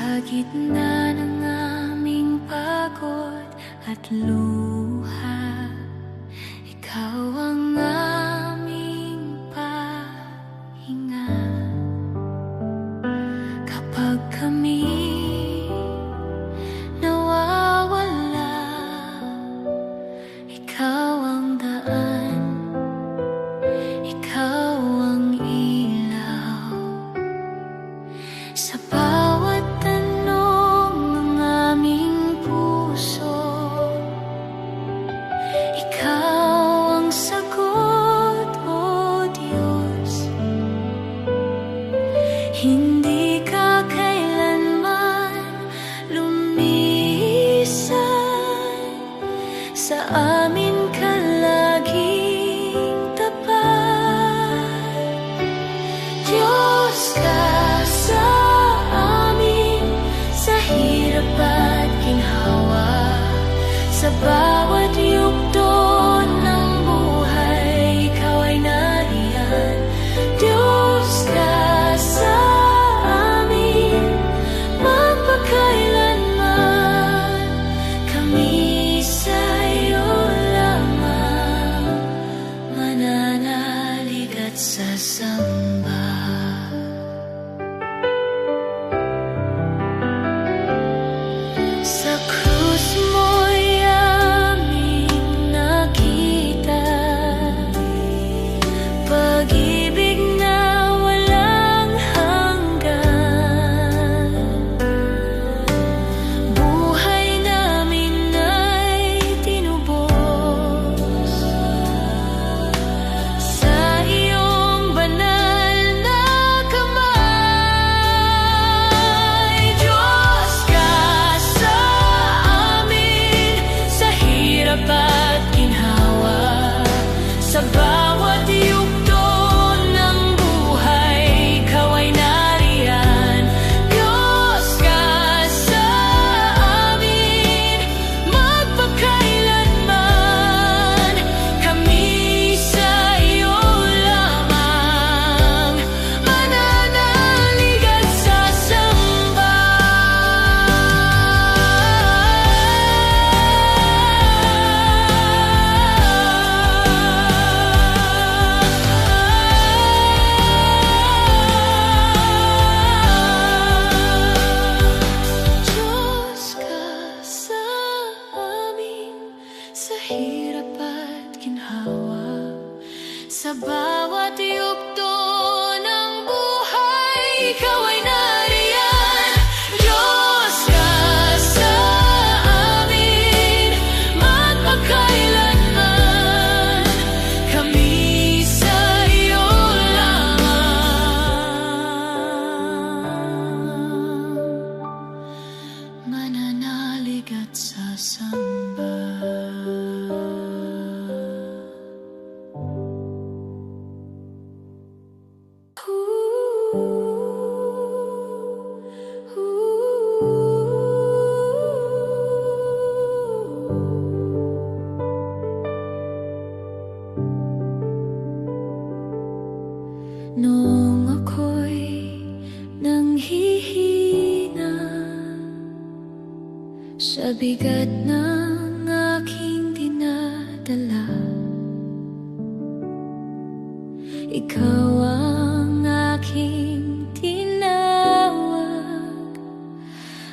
Sa gitna ng aming pagod at luha, ikaw ang aming pahinga. Kapag kami nawawala, ikaw ang daan, ikaw ang ilaw. Sa bawat tanong ng aming puso, ikaw ang sagot, O Diyos. Hindi ka kailanman lumisan, sa amin ka laging tapat. Diyos ka sa amin, sa hirap at ginhawa, sa bawat yugto ng buhay, ikaw ay nariyan. Diyos ka sa amin, magpakailanman, kami sa iyo lamang mananalig at sasamba. Sa krus mo'y aming nakita pag-ibig na walang hanggan. Buhay namin ay tinubos sa iyong banal na kamay. Diyos ka sa amin, sa hirap at ginhawa, sa bawat yugto ng buhay, ikaw ay nariyan. Diyos ka sa amin, magpakailanman, kami sa iyo lamang mananalig at sasamba. Diyos ka sa amin, sa hirap at ginhawa, sa bawat yugto ng buhay, ikaw ay nariyan. Diyos ka sa amin, magpakailanman, kami sa iyo lamang mananalig at sasamba. Noong ako'y nanghihina sa bigat ng aking dinadala, ikaw ang aking tinawag,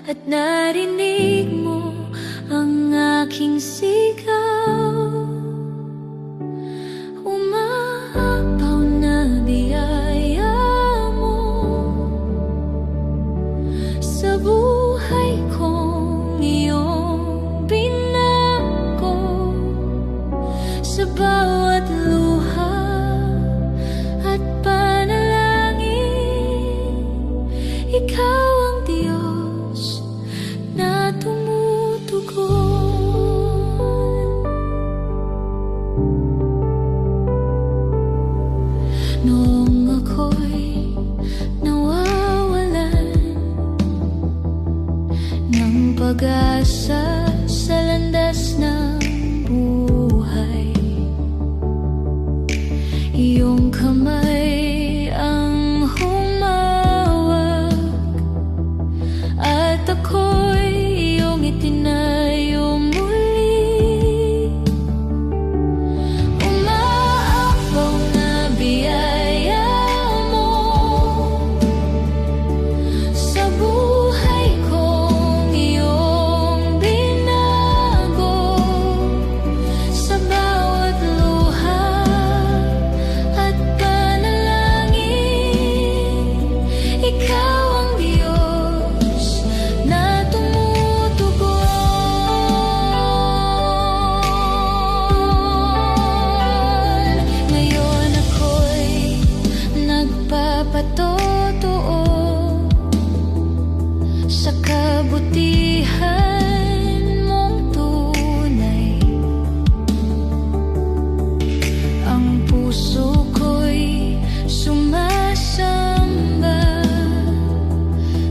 at narinig mo ang aking sigaw. Umaapaw na biyaya mo sa buhay kong iyong binago, sa bawat luha at panalangin. Ikaw ang Diyos na tumutugon. Noong ako'y nawawalan ng pag-asa sa landas ng buhay, iyong kamay ang humawak at At ako'y iyong itinayo muli. Umaapaw na biyaya mo sa buhay kong iyong binago. Sa bawat luha at panalangin, ikaw ang Diyos na tumutugon. Ngayon ako'y nagpapatotoo sa kabutihan mong tunay. Ang puso ko'y sumasamba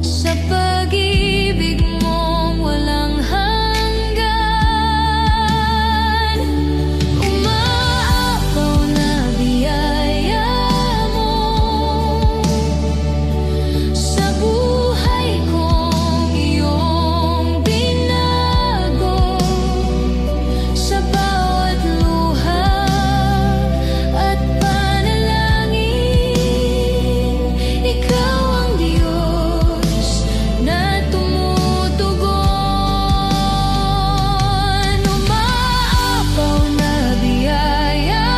sa pag-ibig mong walang hanggan. Umaapaw na biyaya mo sa buhay kong iyong binago. Sa bawat luha at panalangin, ikaw ang Diyos na tumutugon. Umaapaw na biyaya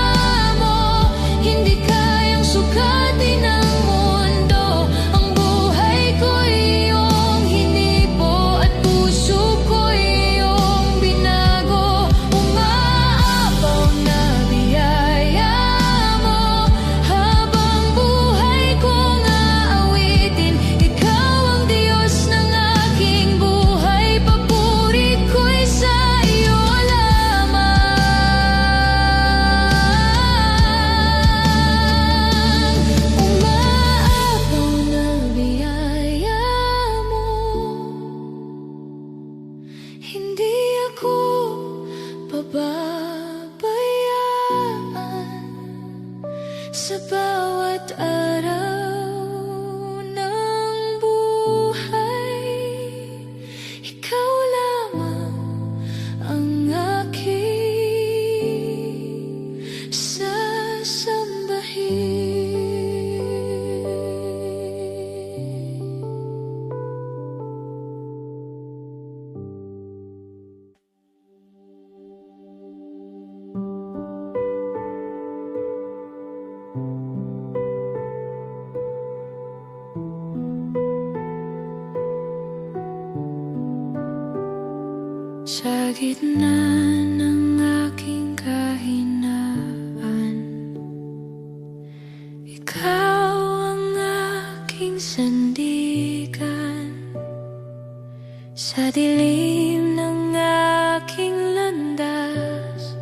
mo, hindi kayang sukatin ng mundo. Ang buhay ko'y iyong hinipo at puso ko'y iyong binago. Umaapaw na biyaya mo, habang buhay kong aawitin. Ikaw ang Diyos ng aking buhay, papuri ko'y sa iyo lamang. Umaapaw na biyaya mo, hindi ako pababayaan. Sa bawat araw ng buhay, ikaw lamang ang aking sasambahin. Sa gitna ng aking kahinaan, ikaw ang aking sandigan. Sa dilim ng aking landas,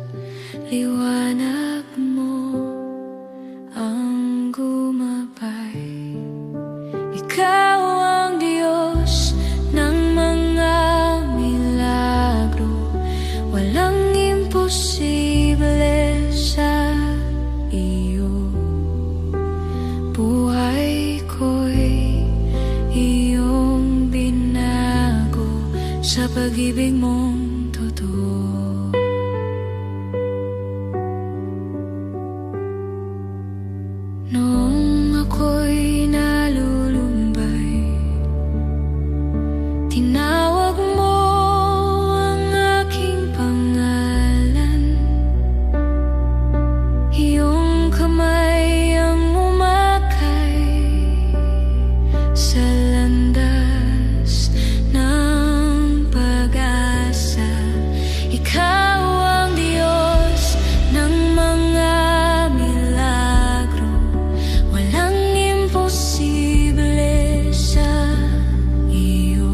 liwanag mo ang gumabay. Ikaw ang Diyos ng mga milagro, walang imposible sa iyo. Buhay ko'y iyong binago sa pag-ibig mong totoo. Noong ako'y nalulumbay, tinawag mo ang aking pangalan. Iyong kamay ang umakay sa landas ng pag-asa. Ikaw ang Diyos ng mga milagro, walang imposible sa iyo.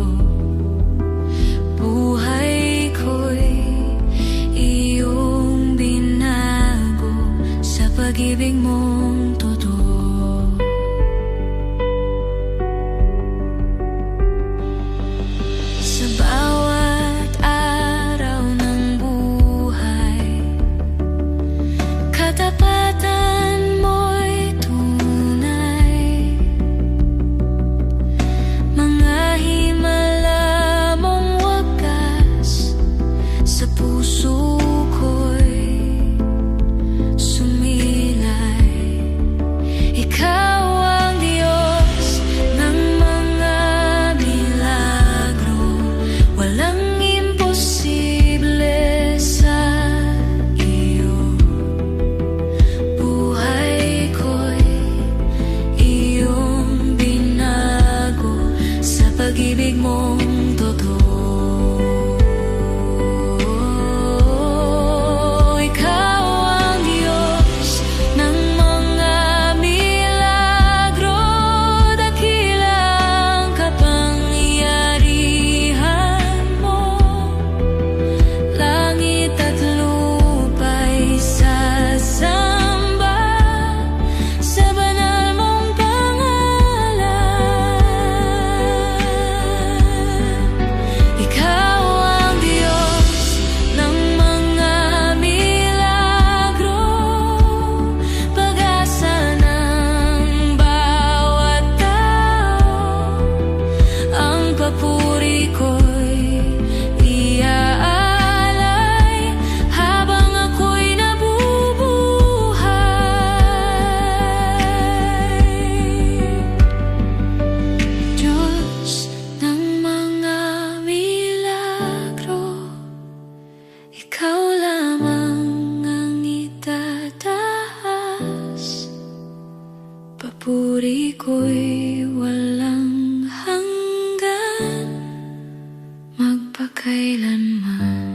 kailanman.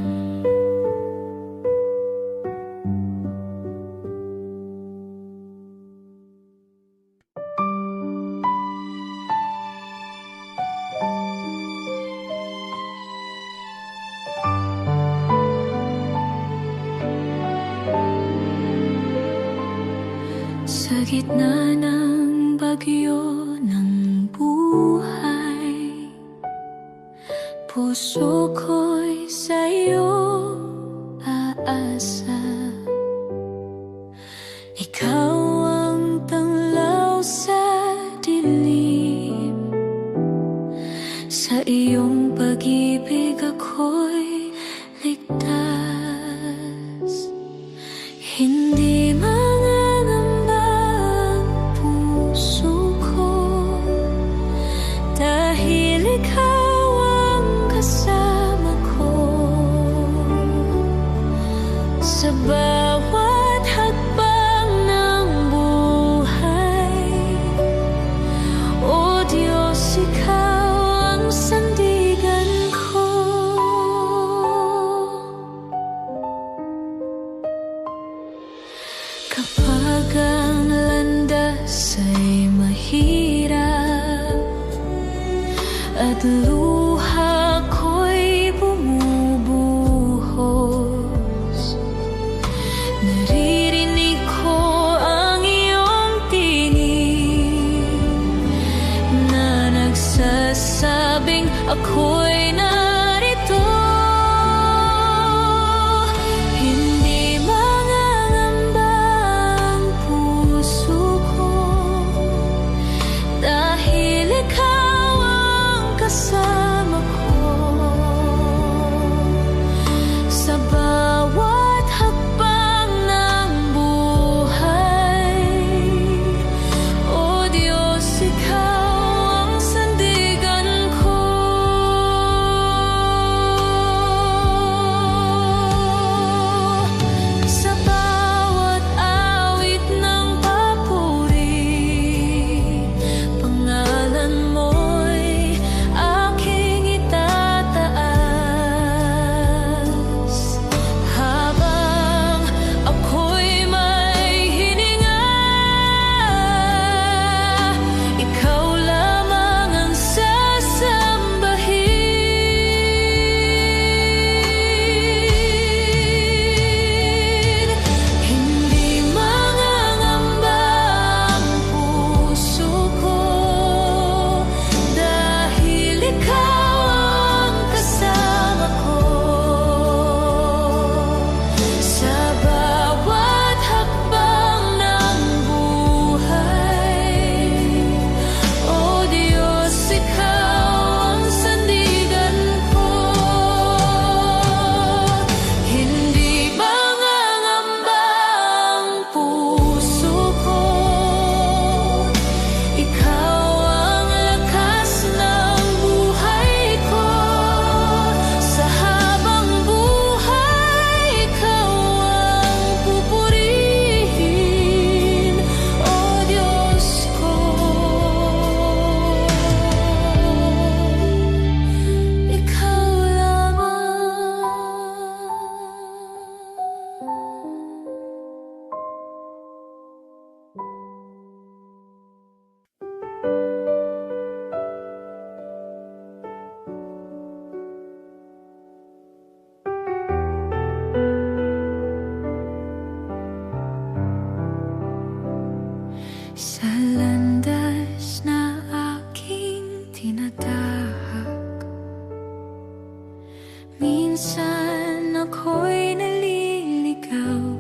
Sa gitna ng bagyo ng buhay, puso ko'y sa'yo aasa. Ikaw ang tanglaw sa dilim, sa iyong pag-ibig ako'y ligtas. Hindi mangangamba ang puso ko, dahil ikaw ang kasama ko. Sa bawat hakbang ng buhay, O Diyos, ikaw ang sandigan ko. Kapag ang landas ay mahirap at luha ko'y bumubuhos, naririnig ko ang iyong tinig na nagsasabing ako'y narito. Hindi mangangamba ang puso ko, dahil ikaw ang kasama ko. Sa bawat hakbang ng buhay, O Diyos, ikaw ang sandigan ko. Sa bawat awit ng papuri, pangalan mo'y aking itataas. Habang ako'y may hininga, ikaw lamang ang sasambahin. Hindi mangangamba ang puso ko, dahil ikaw ang kasama ko. Sa bawat hakbang ng buhay, O Diyos, ikaw ang sandigan ko. Hindi mangangamba ang puso ko, ikaw ang lakas ng buhay ko. Sa habang buhay, ikaw ang pupurihin, O Diyos ko. Ikaw lamang. Sa landas na aking tinatahak, minsan ako'y naliligaw,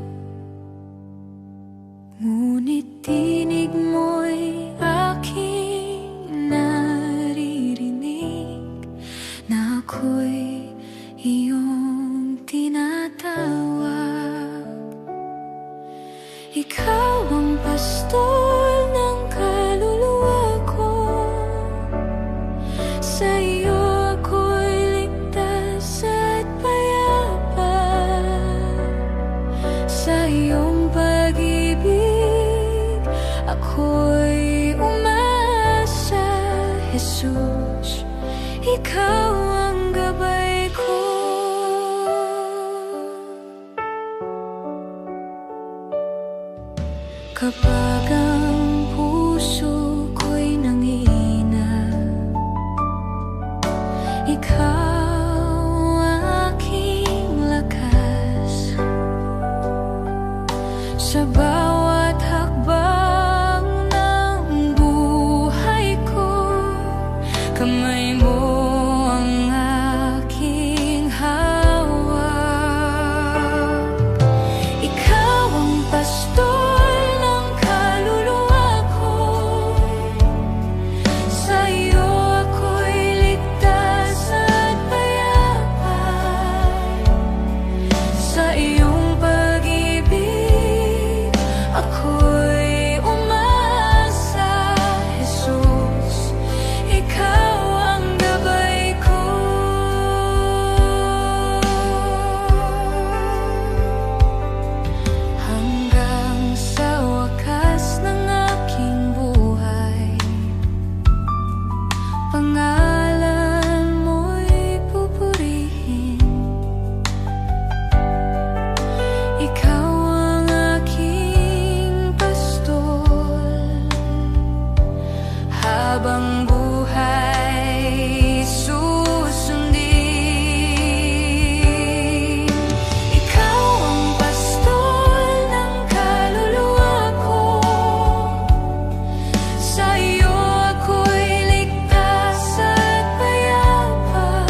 ngunit tinig mo'y aking naririnig, na ako'y iyong tinatawag. Ikaw ang pastol ng kaluluwa ko, sa iyo ako'y ligtas at payapa. Sa iyong pag-ibig ako'y umasa, Jesus. Ikaw ang gabay Kapag ang puso ko'y nangihina, ikaw ang aking lakas. Sa bawat hakbang ng buhay ko, kamay mo ang aking hawak. Ikaw ang pastor ng kaluluwa ko, sa iyo ako'y ligtas at payapa. Sa iyong pag-ibig ako'y umasa, Jesus. Ikaw ang gabay ko. Hanggang sa wakas ng aking buhay, pangalan mo'y pupurihin. Ikaw ang aking pastor, habang buhay susundin. Ikaw ang pastor ng kaluluwa ko, sa iyo ako'y ligtas at payapa.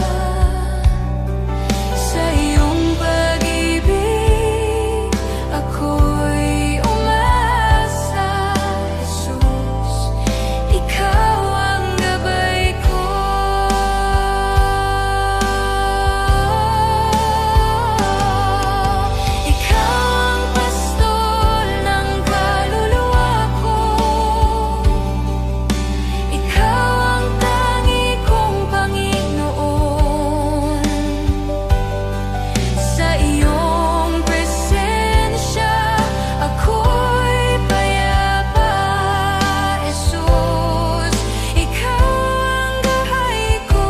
Sa iyong pag-ibig ako'y umasa, Jesus. Ikaw ang gabay ko. Ikaw ang pastor ng kaluluwa ko, ikaw ang tangi kong Panginoon. Sa iyong presensya ako'y payapa, Jesus. Ikaw ang gabay ko.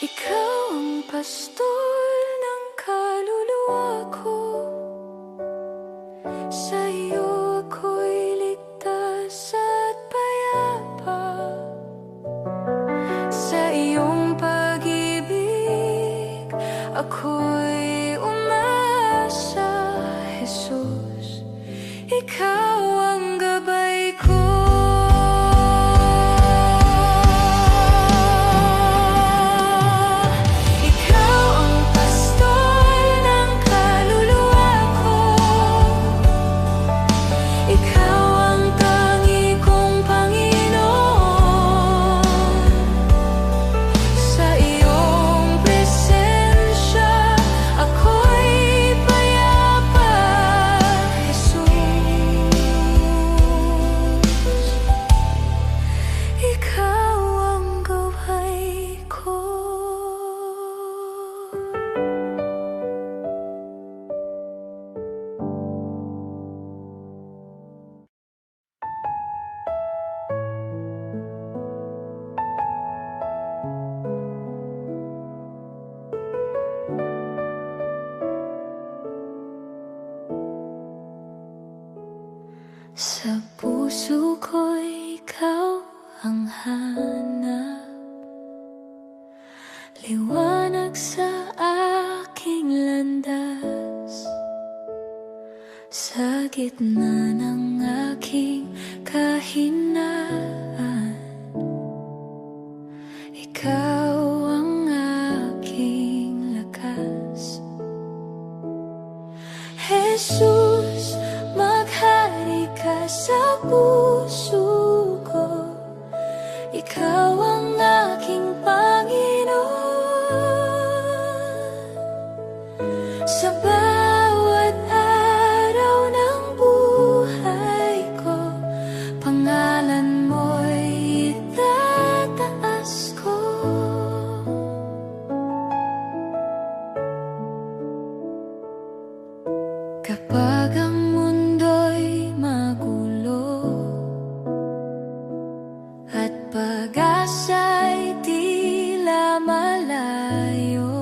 Ikaw ang pastor ng kaluluwa ko, sa iyo ako'y ligtas at payapa. Sa iyong pag-ibig ako'y umasa, Jesus. Ikaw ang gabay ko. Ikaw ang pastor ng kaluluwa ko, ikaw ang tangi kong Panginoon. Sa iyong presensya ako'y payapa, Jesus. Ikaw ang gabay ko. Sa puso ko'y ikaw ang hanap, liwanag sa aking landas. Sa gitna ng aking kahinaan, ikaw ang aking lakas. Jesus, maghari ka sa puso ko, ikaw ang aking Panginoon. Sa bawat araw ng buhay ko, pangalan mo'y itataas ko. Kapag ang mundo'y magulo at pag-asa'y tila malayo,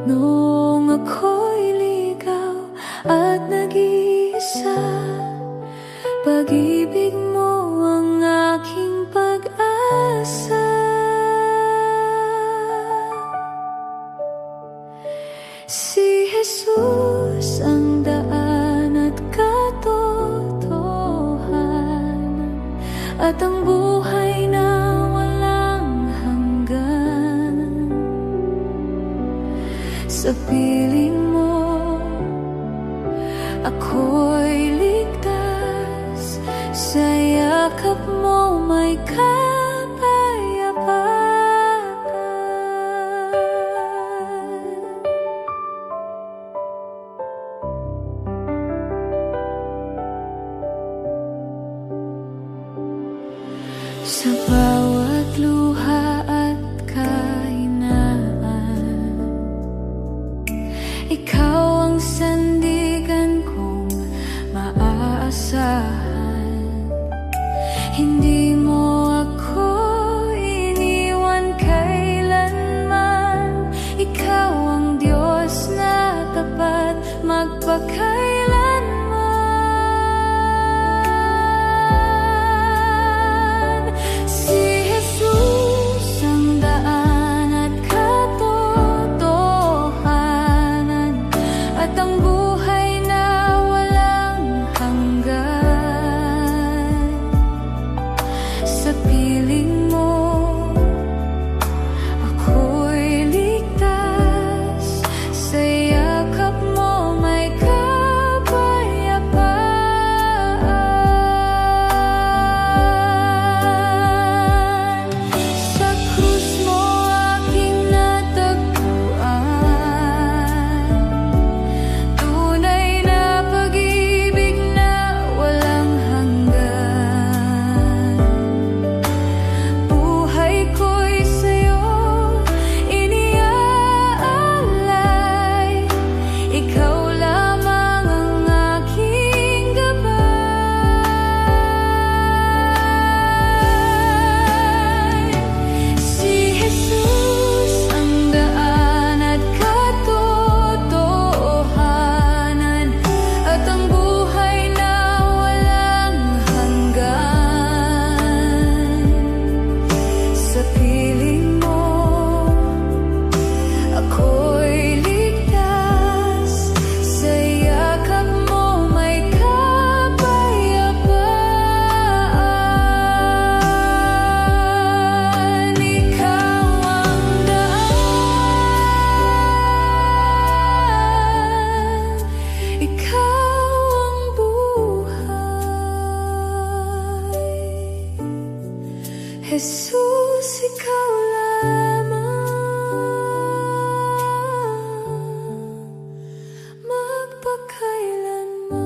Noong ako'y ligaw at nag-iisa, pag-ibig mo ang aking pag-asa. Si Jesus ang daan at katotohanan, at ang buhay na walang hanggan. Sa piling mo, ako'y ligtas. Sa yakap mo may kapayapaan. Sa bawat luha at kahinaan, ikaw ang sandigan kong maaasahan. Hindi mo ako iniwan kailanman. Ikaw ang Diyos na tapat magpakailanman. Si Jesus ang daan at katotohanan, at ang buhay na walang hanggan. Sa piling mo, ako'y ligtas. Sa yakap mo may kapayapaan. Sa krus mo aking natagpuan, tunay na pag-ibig na walang hanggan. Buhay ko'y sa'yo iniaalay. Ikaw lamang ang aking gabay. Si Jesus ang daan at katotohanan, at ang buhay na walang hanggan. Sa piling mo, ako'y ligtas. Sa yakap mo may kapayapaan. Ikaw ang daan, ikaw ang buhay. Jesus, ikaw lamang magpakailanman.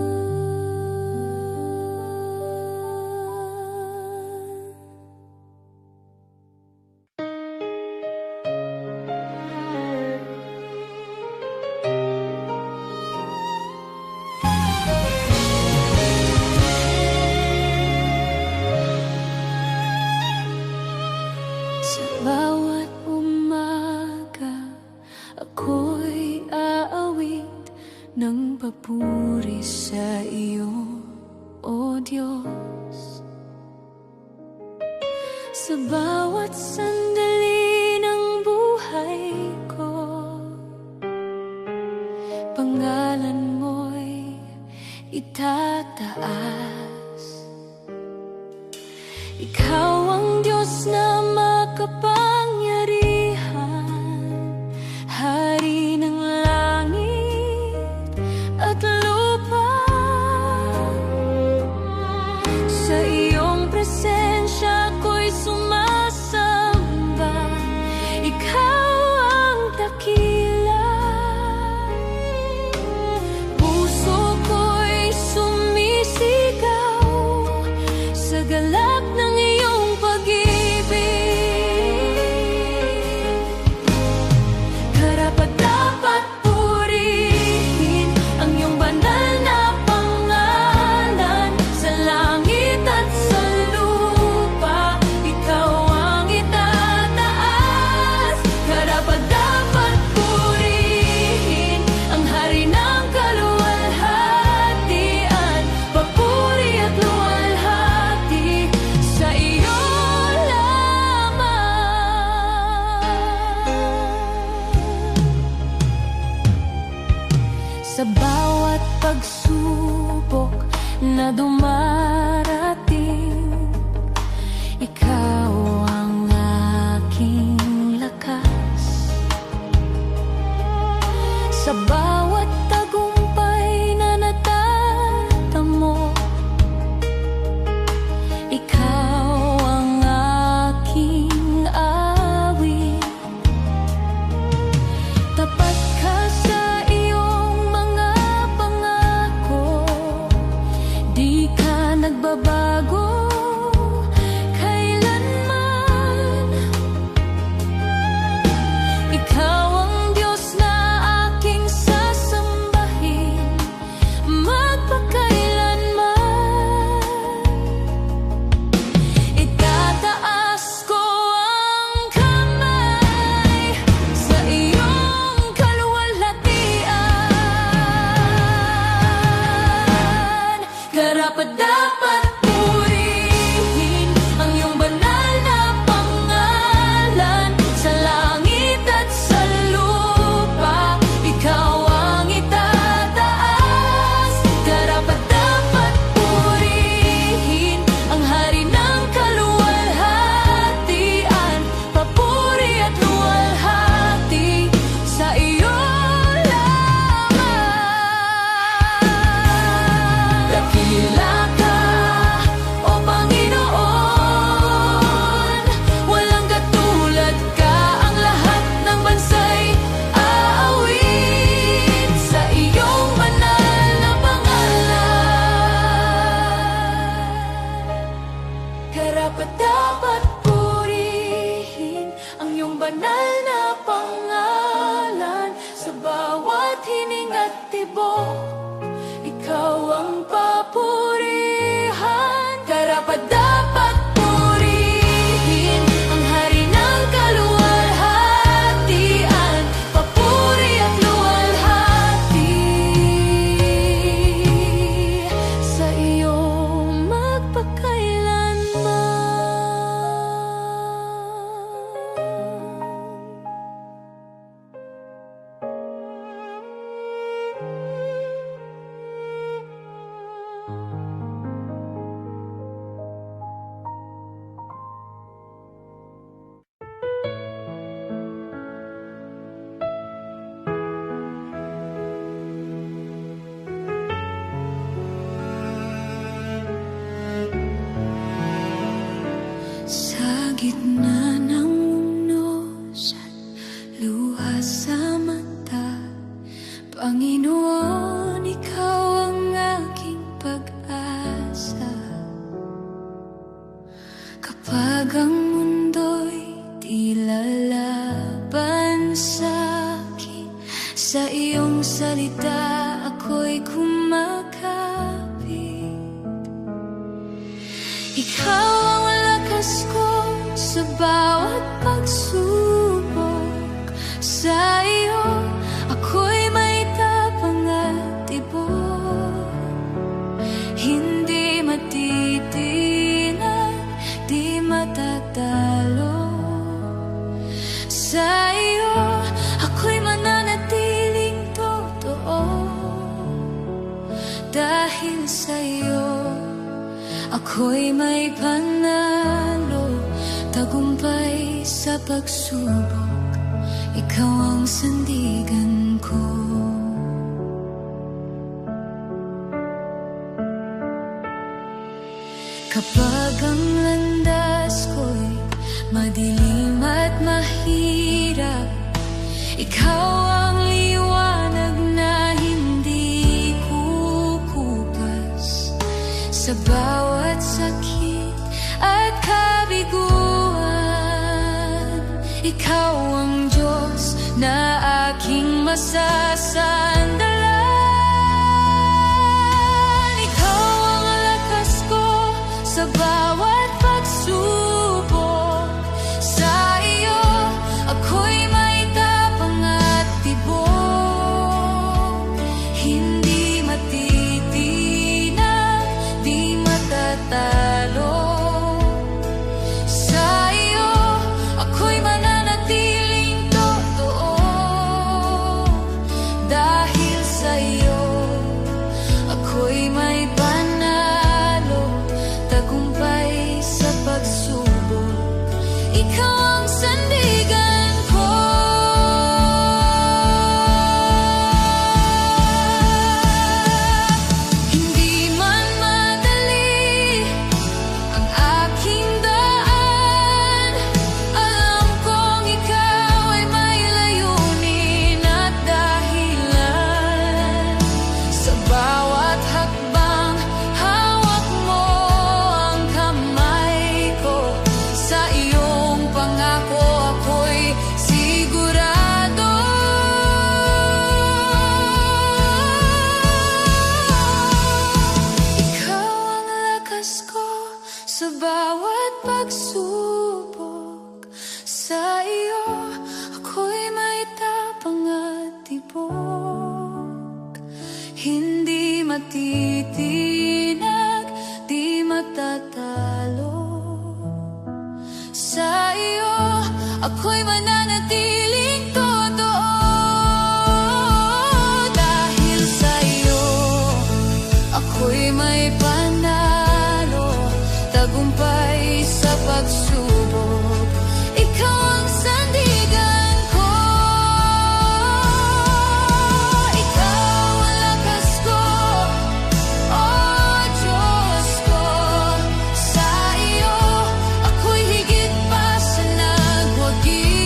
Sa bawat umaga, ako'y aawit ng papuri sa iyo, O Diyos. Sa bawat sandali ng buhay ko, pangalan mo'y itataas. Ikaw ang Diyos na makapangyarihan, Hari ng langit at lupa. Sa iyong presensya ko'y sumasamba. Ikaw ang dakila. Puso ko'y sumisigaw sa galak ng iyong pag-ibig. Karapat-dapat purihin ang iyong banal na pangalan. Sa langit at sa lupa, ikaw ang itataas. Sa bawat pagsubok na dumarating, ikaw ang aking lakas. Sa bawat tagumpay na natatamo, ikaw ang aking awit. Tapat ka sa iyong mga pangako, di ka nagbabago kailanman. Ikaw ang Diyos na aking sasambahin magpakailanman. Itataas ko ang kamay sa iyong kaluwalhatian. Karapat-dapat purihin ang iyong banal na pangalan. Sa langit at sa lupa, ikaw ang itataas. Karapat-dapat purihin ang hari ng kaluwalhatian. Papuri at luwalhati sa iyo lamang. Dakila ka, O Panginoon, walang katulad ka. Ang lahat ng bansa'y aawit sa iyong banal na pangalan. Karapat-dapat purihin ang iyong banal na pangalan. Sa bawat hining at tibok, ikaw ang papurihan. Karapat-dapat purihin ang hari ng kaluwalhatian. Papuri at luwalhati sa iyo sa gitna ng unos at luha sa mata. Panginoon, ikaw ang aking pag-asa. Kapag ang mundo'y tila laban sa'kin, sa iyong salita ako'y kumakapit. Ikaw ang lakas ko sa bawat pagsubok. Sa iyo ako'y may tapang at tibok. Hindi matitinag, di matatalo. Sa iyo ako'y mananatiling totoo. Dahil sa iyo ako'y may panalo. Tagumpay sa pagsubok, ikaw ang sandigan ko. Kapag ang landas ko'y madilim at mahirap, ikaw ang liwanag na hindi kukupas. Sa bawat sakit at kabiguan, ikaw ang Diyos na aking masasandalan. Ikaw ang lakas ko sa bawat pagsubok. Sa iyo ako'y may tapang at tibok. Hindi matitinag, di matatalo. Sa iyo ako'y mananatiling totoo. Dahil ako'y mananatiling totoo. Dahil sa'yo, ako'y may panalo, tagumpay sa pagsubok. Ikaw ang sandigan ko, ikaw ang lakas ko, oh Diyos ko. Sa iyo, ako'y higit pa sa nagwagi.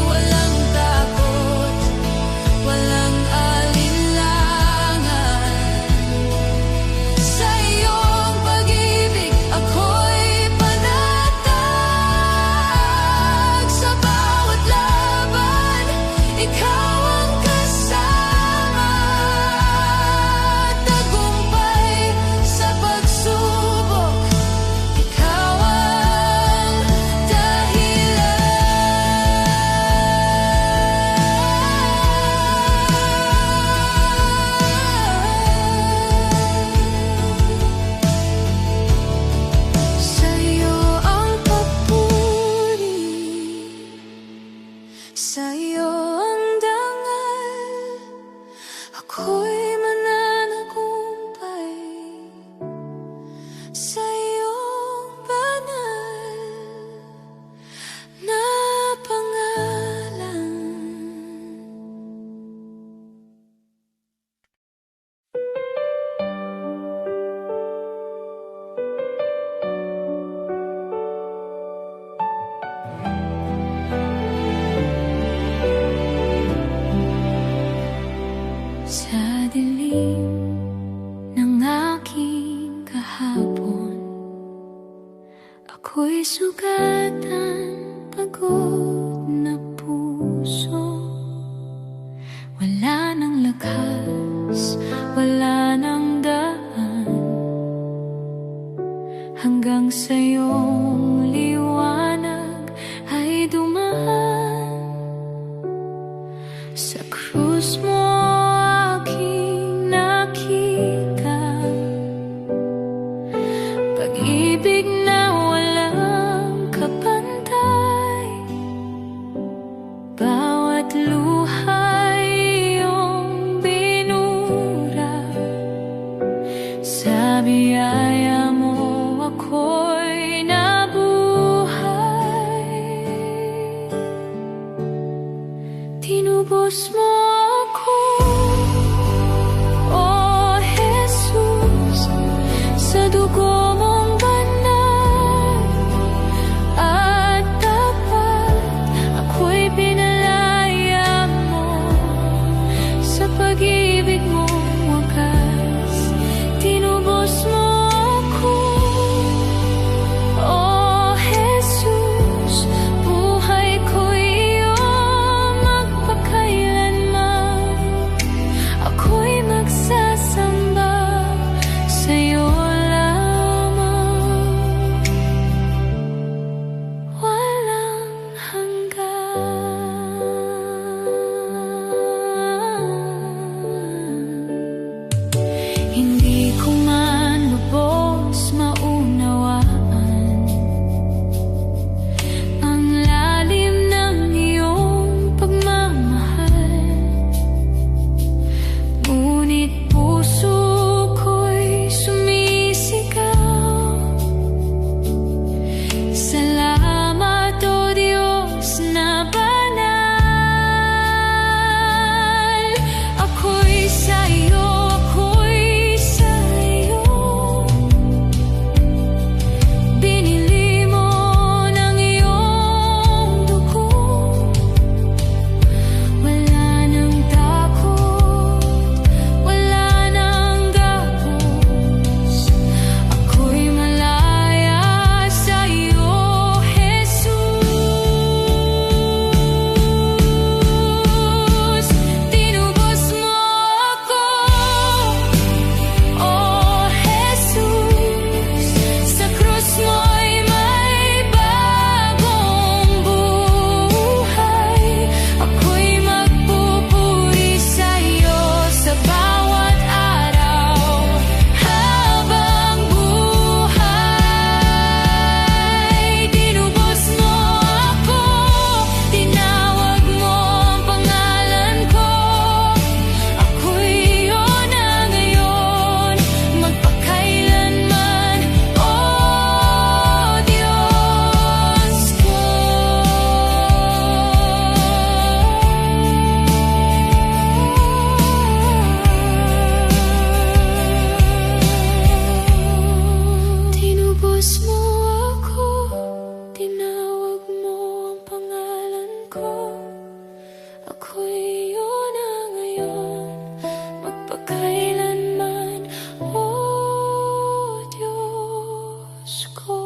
Walang takot, walang alinlangan. Sa iyong pag-ibig, ako'y panatag. Sa bawat laban, ikaw ang kasama. Tagumpay sa pagsubok, ikaw ang dahilan. Sa'yo ang papuri, sa'yo ang dangal, ako'y mananagumpay sa iyong banal na pangalan. Sa dilim ng aking kahapon, ako'y sugatan, pagod na puso. Wala nang lakas, wala nang daan, hanggang sa iyong liwanag ay dumaan. Sa krus mo aking nakita pag-ibig na walang kapantay. Bawat luha'y iyong binura, sa biyaya mo ako'y nabuhay. Tinubos mo ako, oh Jesus, sa dugo mong banal at tapat. Ako'y pinalaya mo sa pag-ibig mong wakas. Tinubos mo ako, oh Jesus, buhay ko'y iyong magpakailanman. ko. Ako'y iyong na ngayon, magpakailanman, O Diyos ko.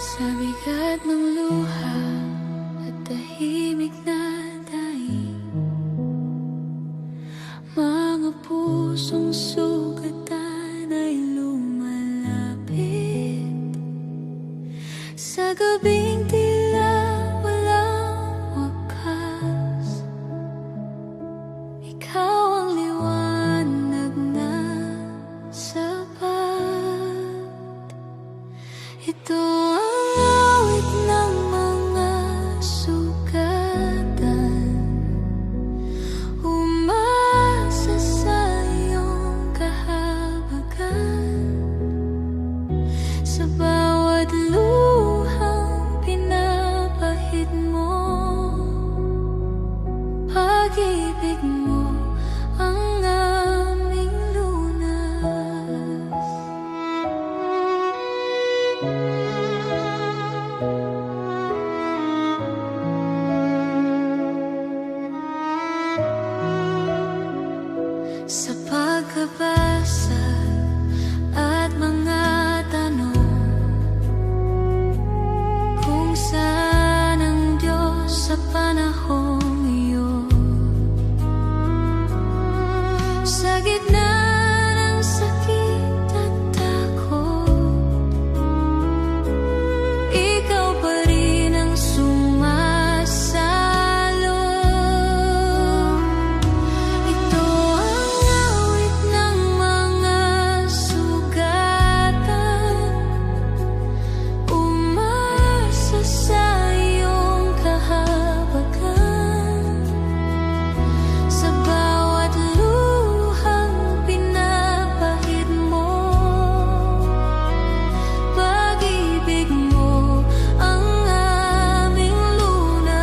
Sa bigat ng luha at tahimik na daing, mga pusong sugatan ay lumalapit. Sa gabing tila walang wakas, ikaw ang liwanag na sapat. Ito ang awit ng mga sugatan, umasa sa iyong kahabagan. Sa bawat luhang pinapahid mo, pag-ibig mo ang aming lunas. Sa pagkabasa at mga tanong, kung saan ang Diyos sa panahong iyon. Sa gitna ng sakit at takot, ikaw pa rin ang sumasalo. Ito ang awit ng mga sugatan, umasa sa iyong kahabagan. Sa bawat luhang pinapahid mo, pag-ibig mo ang aming lunas.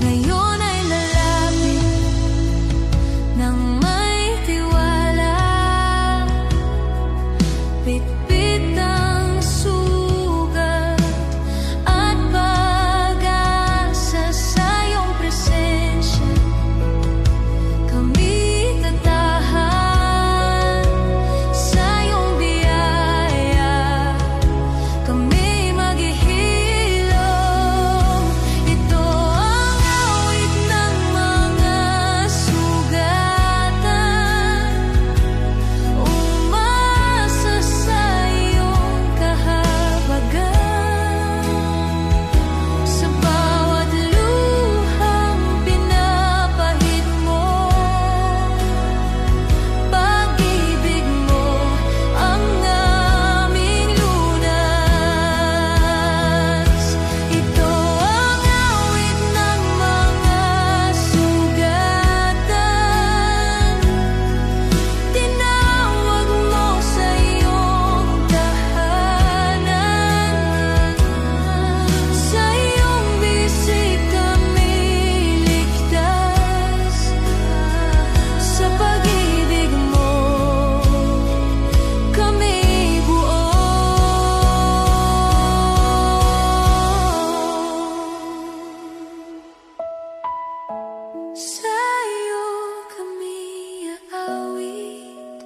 Ngayon ay lalapit ng may tiwala, bitbit ang sugat at pag-asa. Sa iyong presensya kami tatahan, sa iyong biyaya kami maghihilom. Ito ang awit ng mga sugatan, umasa sa iyong kahabagan. Sa bawat luhang pinapahid mo, pag-ibig mo ang aming lunas. Ito ang awit ng mga sugatan, tinawag mo sa iyong tahanan. Sa iyong bisig kami ligtas, sa pag-ibig mo kami buo. Sa iyo kami aawit,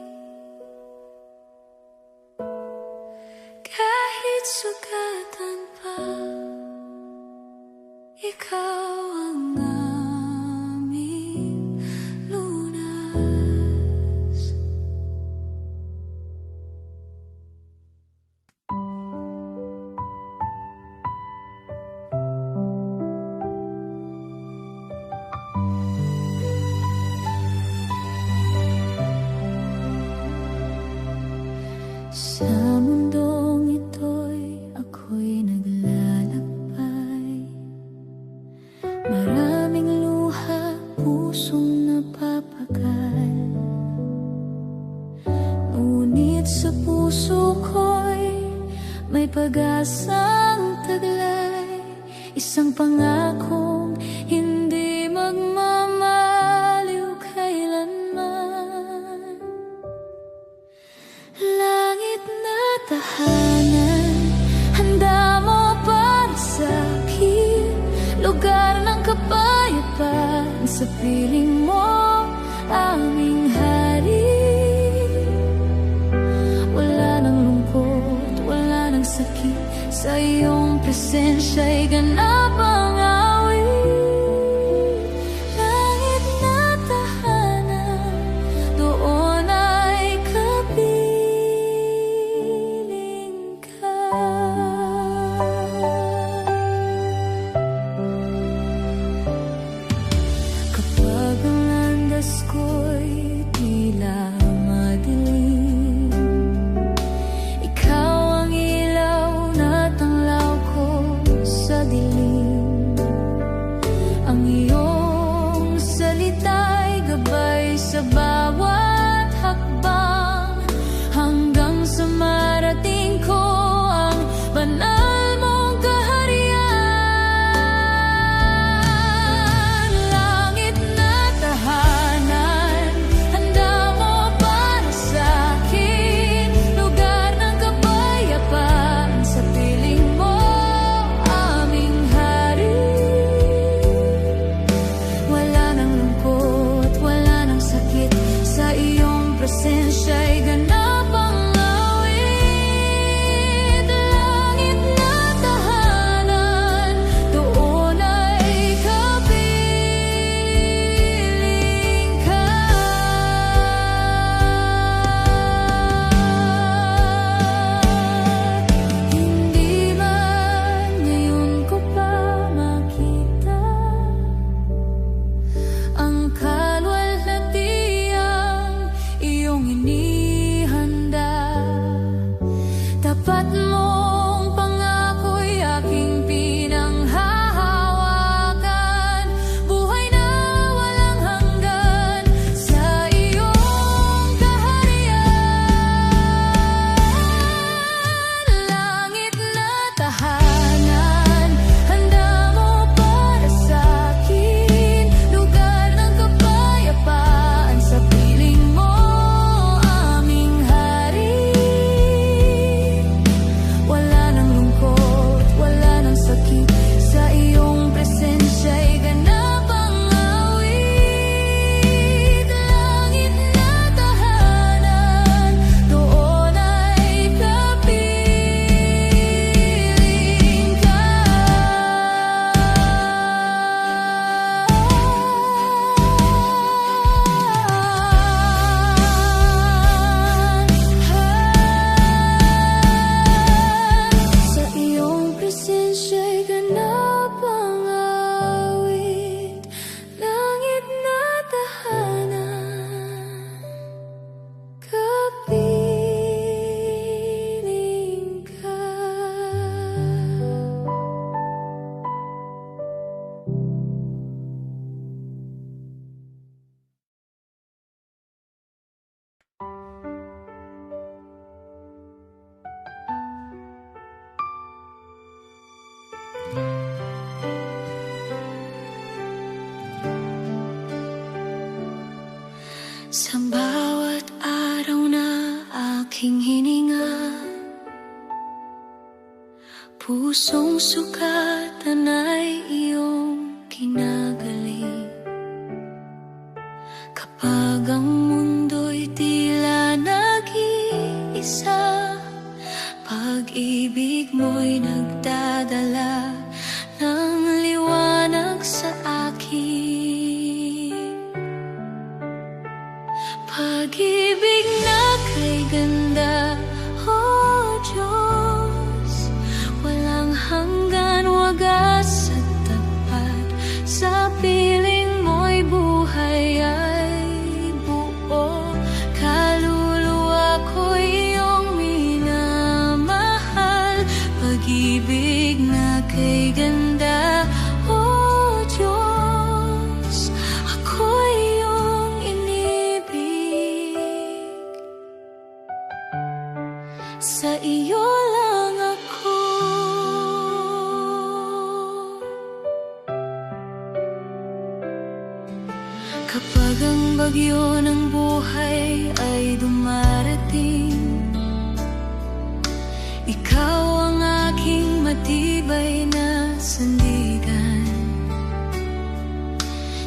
kahit sugatan pa, ikaw ang aming lunas. Sa mundong ito'y ako'y naglalakbay, maraming luha, pusong napapagal. Ngunit sa puso ko'y may pag-asang magtaglay, isang pangakong hindi magmamaliw kailanman. Langit na tahanan, handa mo para sa'kin, lugar ng kapayapaan, sa piling mo aming hari. Wala nang lungkot, wala nang sakit, sa iyong presensya'y ganap ang awit. Langit na tahanan, doon ay kapiling ka. Kapag ang landas ko'y tila madilim, ikaw ang ilaw na tanglaw ko sa dilim. Ang iyong salita'y gabay sa bawat hakbang, hanggang sa marating ko ang banal mong kaharian. Langit na tahanan, handa mo para sa'kin, lugar ng kapayapaan, sa piling mo aming hari. Wala nang lungkot, wala nang sakit, sa iyong presensya'y ganap ang awit. Langit na tahanan, doon ay kapiling ka. Hindi man ngayon ko pa makita ang kalwalhatiang iyong inihanda. Tapat mong pangako'y aking pinanghahawakan, buhay na walang hanggan sa iyong kaharian. Langit na tahanan, handa mo para sa'kin, lugar ng kapayapaan, sa piling mo aming hari. Wala nang lungkot, wala nang sakit, sa iyong presensya'y ganap ang awit. Langit na tahanan, doon ay kapiling ka. Sa iyong presensya'y ganap ang awit. Langit na tahanan, kapiling ka. Sa bawat araw na aking hininga, pusong sukatan ay iyong kinagaling. Kapag ang mundo'y tila nag-iisa, pag-ibig mo'y nagdadala ng liwanag sa akin. Pag-ibig na kay ganda, oh Diyos, walang hanggan, wagas at tapat, sa piling mo'y buhay ay buo. Kaluluwa ko'y iyong minamahal. Pag-ibig na kay ganda, oh Diyos, ako'y iyong inibig. Sa iyo lang ako Kapag ang bagyo ng buhay ay dumarating, ikaw ang aking matibay na sandigan.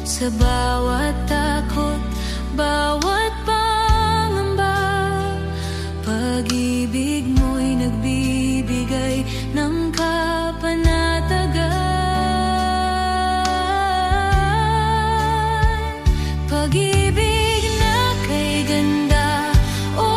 Sa bawat takot, bawat pangamba, pag-ibig mo'y nagbibigay ng kapanatagan. Pag-ibig na kay ganda, O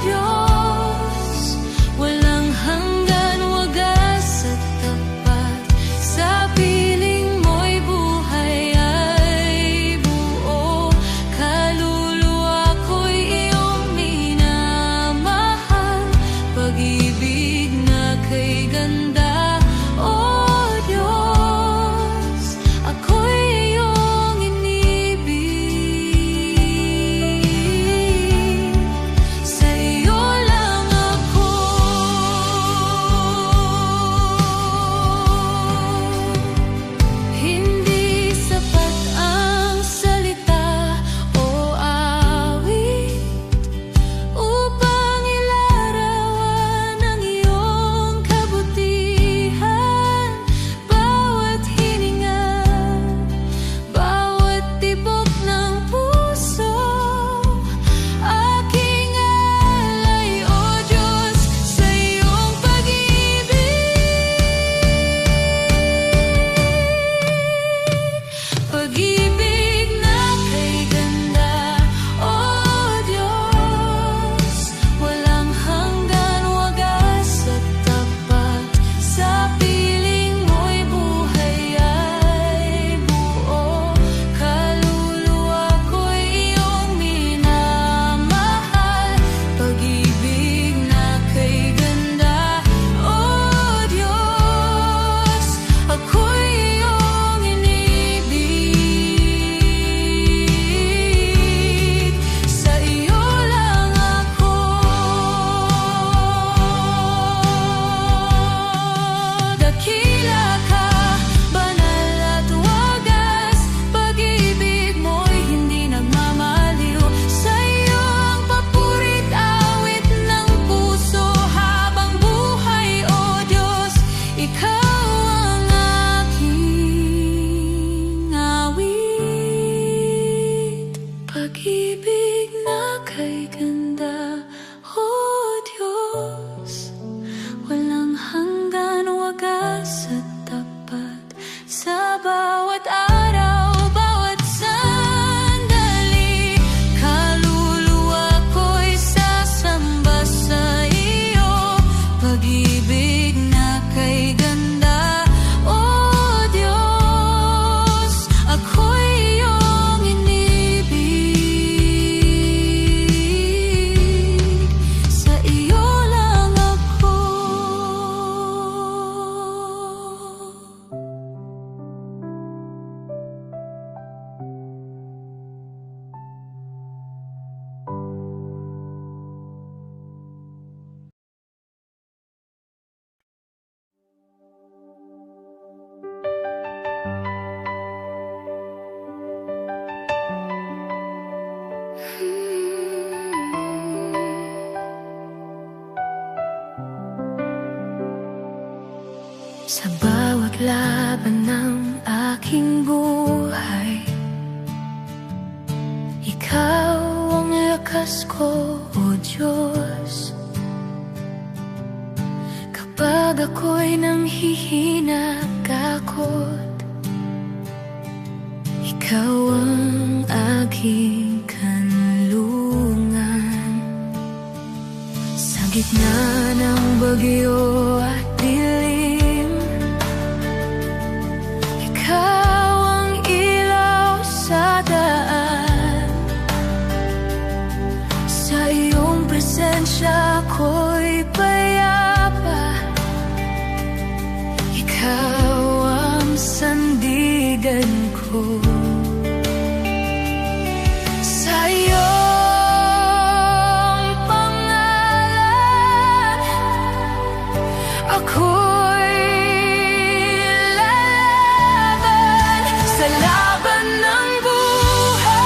Diyos, walang hanggan, wagas at tapat. Sa piling mo'y buhay ay buo, kaluluwa ko'y iyong minamahal. Pag-ibig na kay ganda, O Diyos, ako'y iyong inibig. Sa iyo lang ako. Hindi sapat ang salita o awit upang ilarawan ang iyong kabutihan. Bawat hininga, bawat tibok ng puso, aking alay, O Diyos, sa iyong pag-ibig. Pag-ibig na kay ganda, O Diyos, walang hanggan, wagas at tapat. Sa piling mo'y buhay ay buo, kaluluwa ko'y iyong minamahal. Pag-ibig na kay ganda, O Diyos, ako'y iyong inibig. Sa iyo lang ako. Dakila ka, banal at wagas, pag-ibig mo'y hindi nagmamaliw. Sa iyo ang papurit, awit ng puso, habang buhay, O Diyos, ikaw ang aking awit. Pag-ibig na kay ganda, O Diyos, walang hanggan, wagas at tapat. Sa bawat araw, bawat sandali, kaluluwa ko'y sasamba sa iyo. Pag-ibig na kay ganda, O Diyos, ako'y iyong inibig. Sa iyo lang ako. Sa bawat laban ng aking buhay, ikaw ang lakas ko, O Diyos. Kapag ako'y nanghihina, kakot, ikaw ang aking kanlungan. Sa gitna ng bagyo at dilim, ikaw ang ilaw sa daan. Sa iyong presensya ko'y payapa, ikaw ang sandigan ko. Sa iyong pangalan, ako'y lalaban sa laban ng buhay.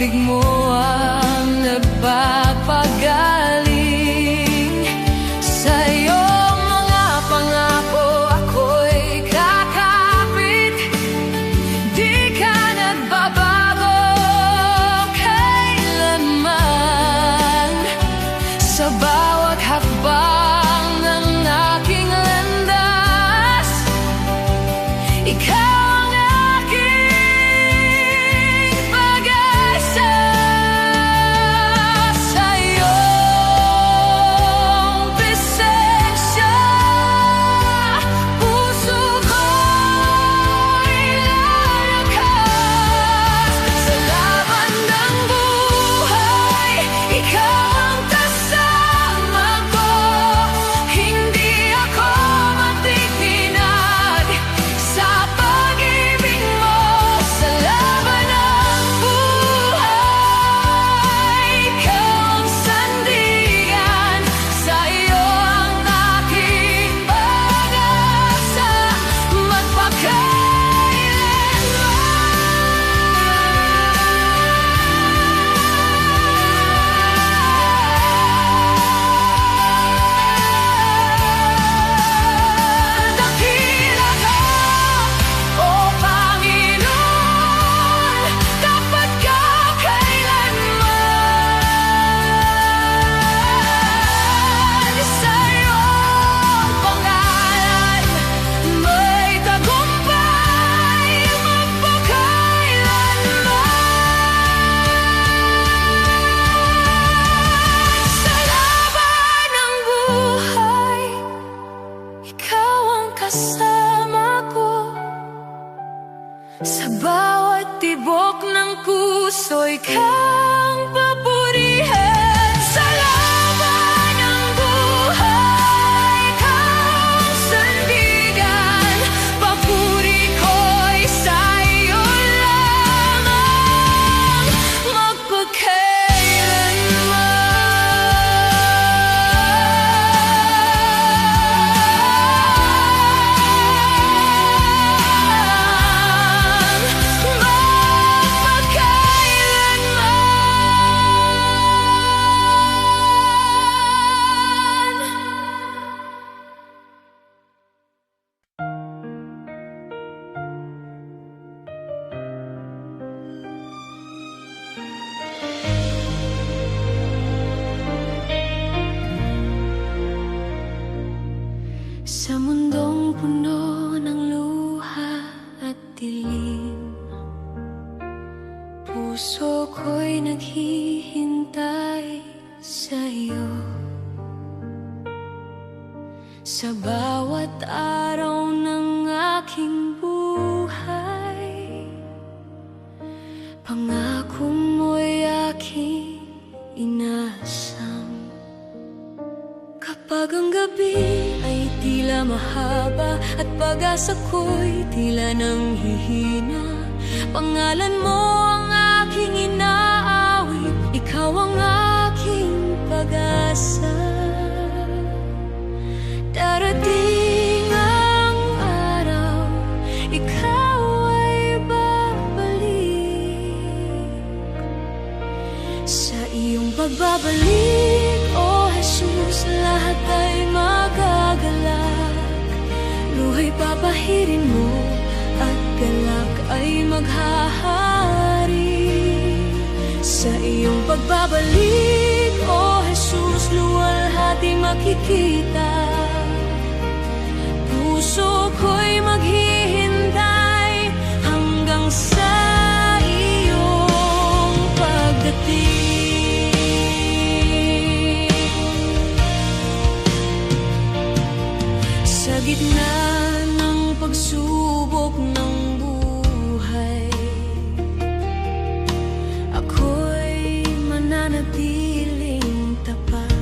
pag-ibig mo ang nagpapagaling. Sa iyong mga pangako ako'y kakapit. Di ka nagbabago kailanman. Sa bawat hakbang ng aking landas, ikaw ang aking pag-asa. Sa iyong presensya, puso ko'y lalakas. Sa laban ng buhay, ikaw ang kasama ko. Hindi ako matitinag sa pag-ibig mo. Sa laban ng buhay, ikaw ang sandigan. Sa iyo ang aking pag-asa, dakila ka, O Panginoon, tapat ka kailanman. Sa iyong pangalan may tagumpay magpakailanman. Sa laban ng buhay, ikaw ang kasama ko. Sa bawat tibok ng puso'y kang papurihin. Sa laban ng buhay, ikaw ang sandigan. Papuri ko'y sa iyo lamang sa mundong puno ng luha at dilim. Puso ko'y naghihintay sa iyo. Sa bawat araw ng aking buhay, pangako mo'y aking inasam. Kapag ang gabi ay tila mahaba at pag-asa ko'y tila nang hihina, pangalan mo ang aking inaawit, ikaw ang aking pag-asa. Darating ang araw, ikaw ay babalik. Sa iyong pagbabalik, O Jesus, lahat ay magagalak. Luha'y papahirin mo at galak ay maghahari. Sa iyong pagbabalik, O Jesus, luwalhati makikita. Puso ko'y maghihintay hanggang sa iyong pagdating. Sa gitna ng pagsubok ng buhay, ako'y mananatiling tapat.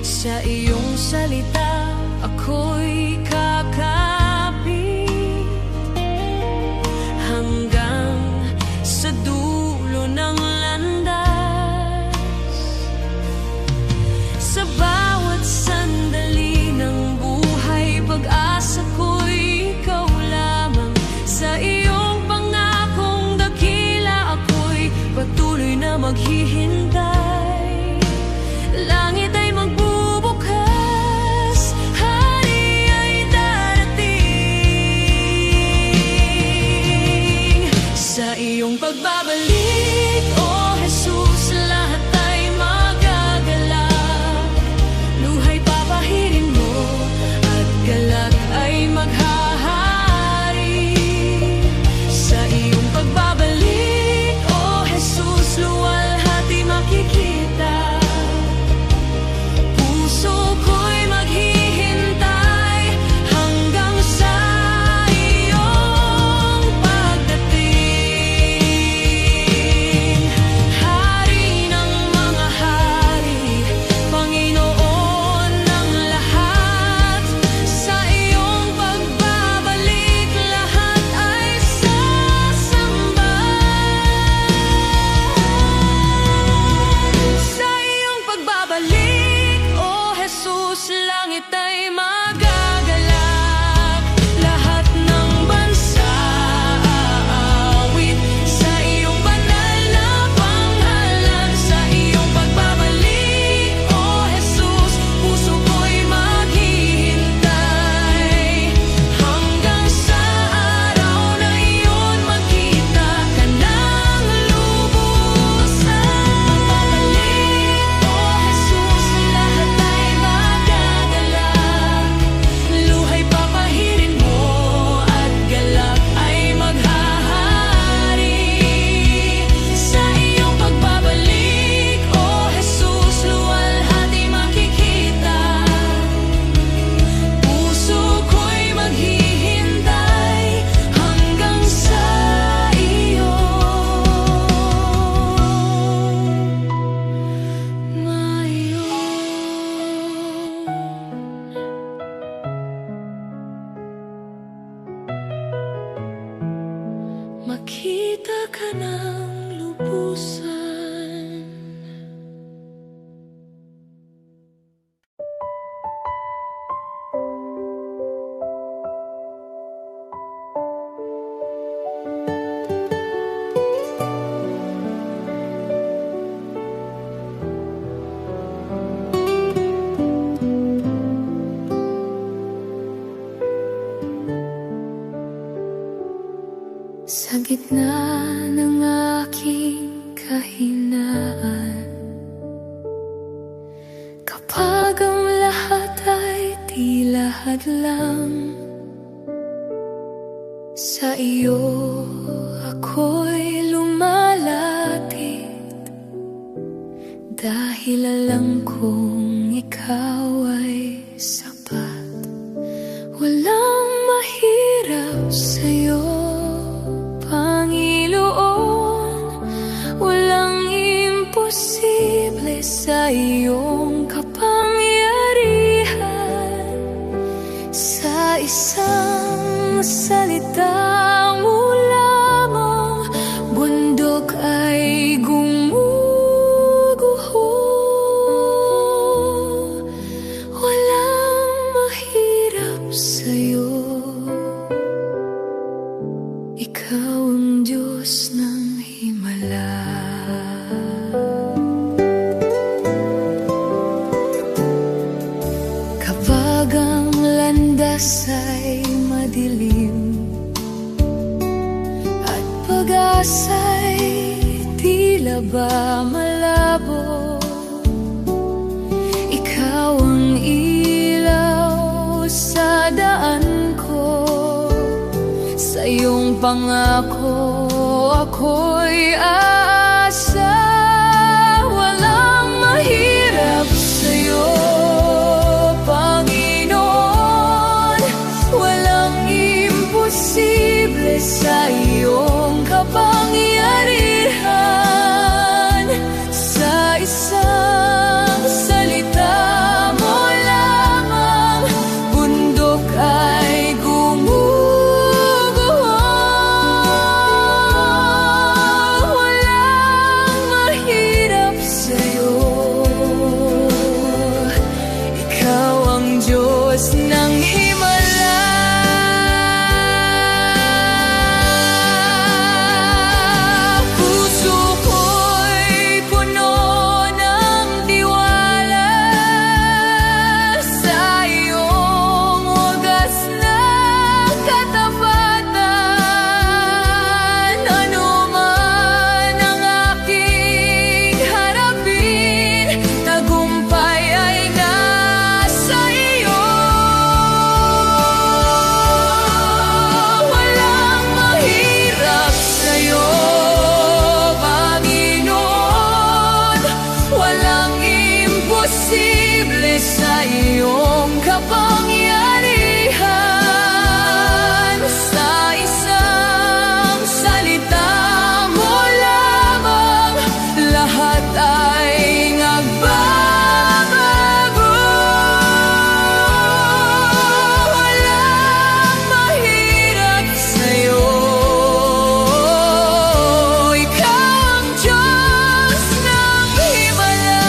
Sa iyong salita, ako'y makita ka ng lubusan. Sa gitna ng aking kahinaan, kapag ang lahat ay tila hadlang, sa iyo ako'y lumalapit, dahil alam kong ikaw ay sapat. Walang mahirap sa'yo, Panginoon, walang imposible sa iyong kapangyarihan. Sa isang salita mo lamang, bundok ay gumuguho. Walang mahirap sa'yo, ikaw ang Diyos ng himala. Kapag ang landas ay madilim at pag-asa'y tila ba malabo, ikaw ang ilaw sa daan ko. Sa iyong pangako ako'y aasa. Walang mahirap sa'yo, Panginoon, walang imposible sa iyong kapangyarihan. Sa isang salita mo lamang, bundok ay Diyos ng himala. Puso ko'y puno ng tiwala sa iyong wagas na katapatan. Ano man ang aking harapin, tagumpay ay nasa iyo. Imposible sa iyong kapangyarihan. Sa isang salita mo lamang, lahat ay nagbabago. Walang mahirap sa'yo, ikaw ang Diyos ng himala.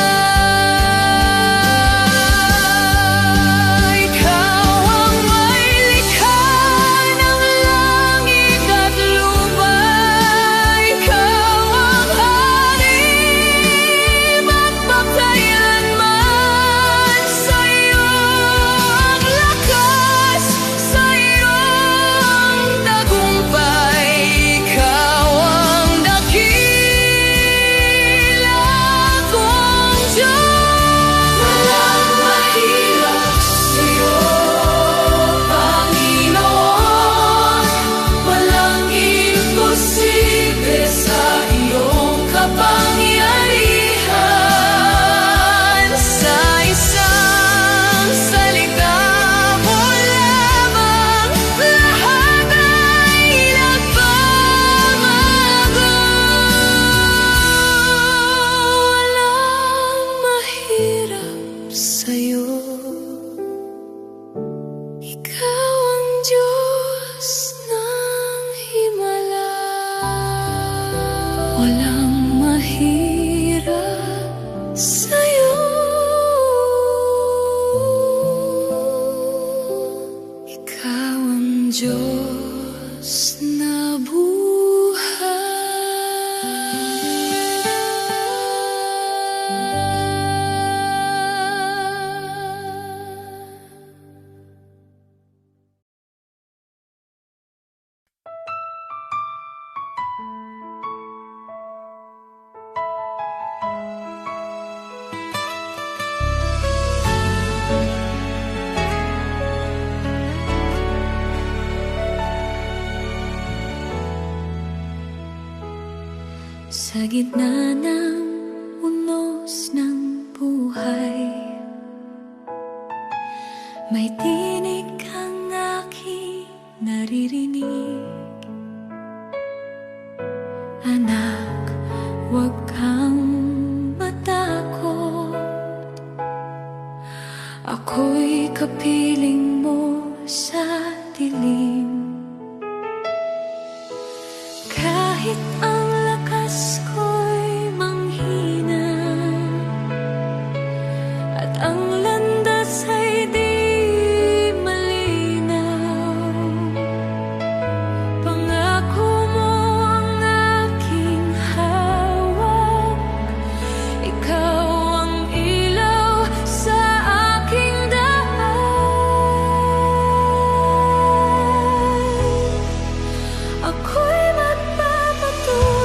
Sa gitna ng unos ng buhay, may tinig kang aking naririnig. Anak, huwag kang matakot, ako'y kapiling mo sa dilim. Kahit ang lakas ko'y manghina at ang landas ay di malinaw, pangako mo ang aking hawak, ikaw ang ilaw sa aking daan. Ako'y magpapatuloy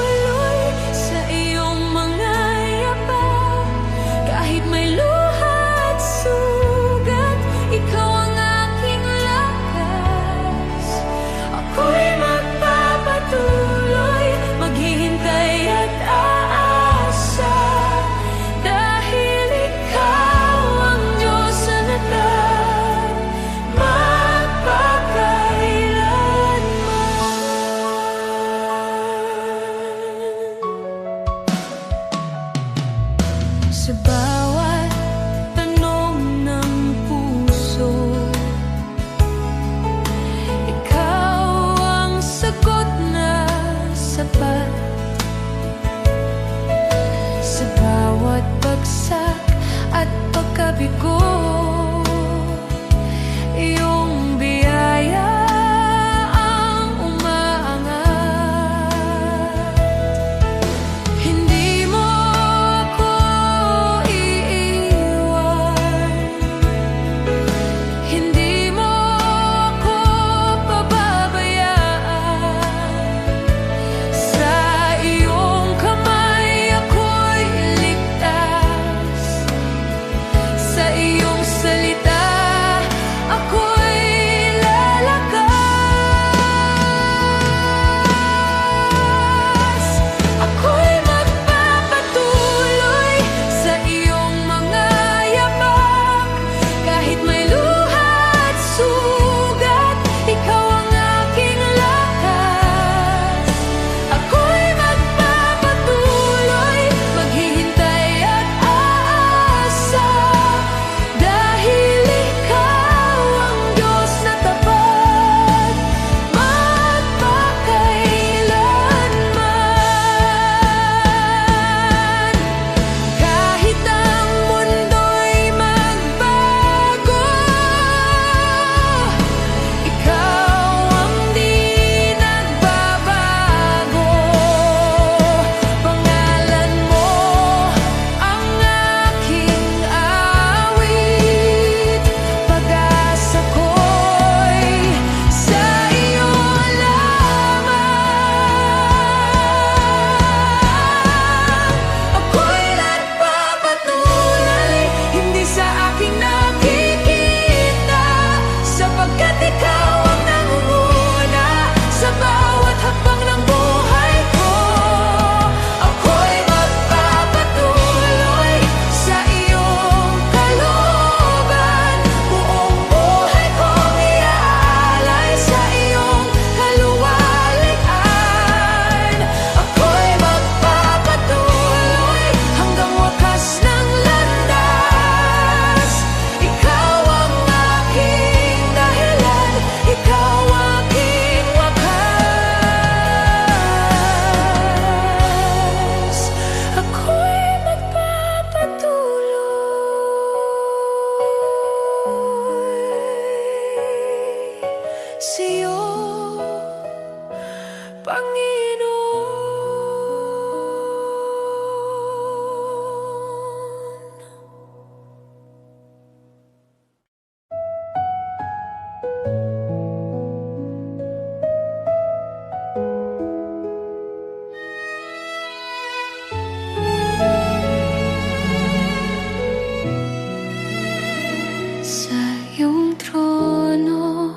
Sa iyong trono,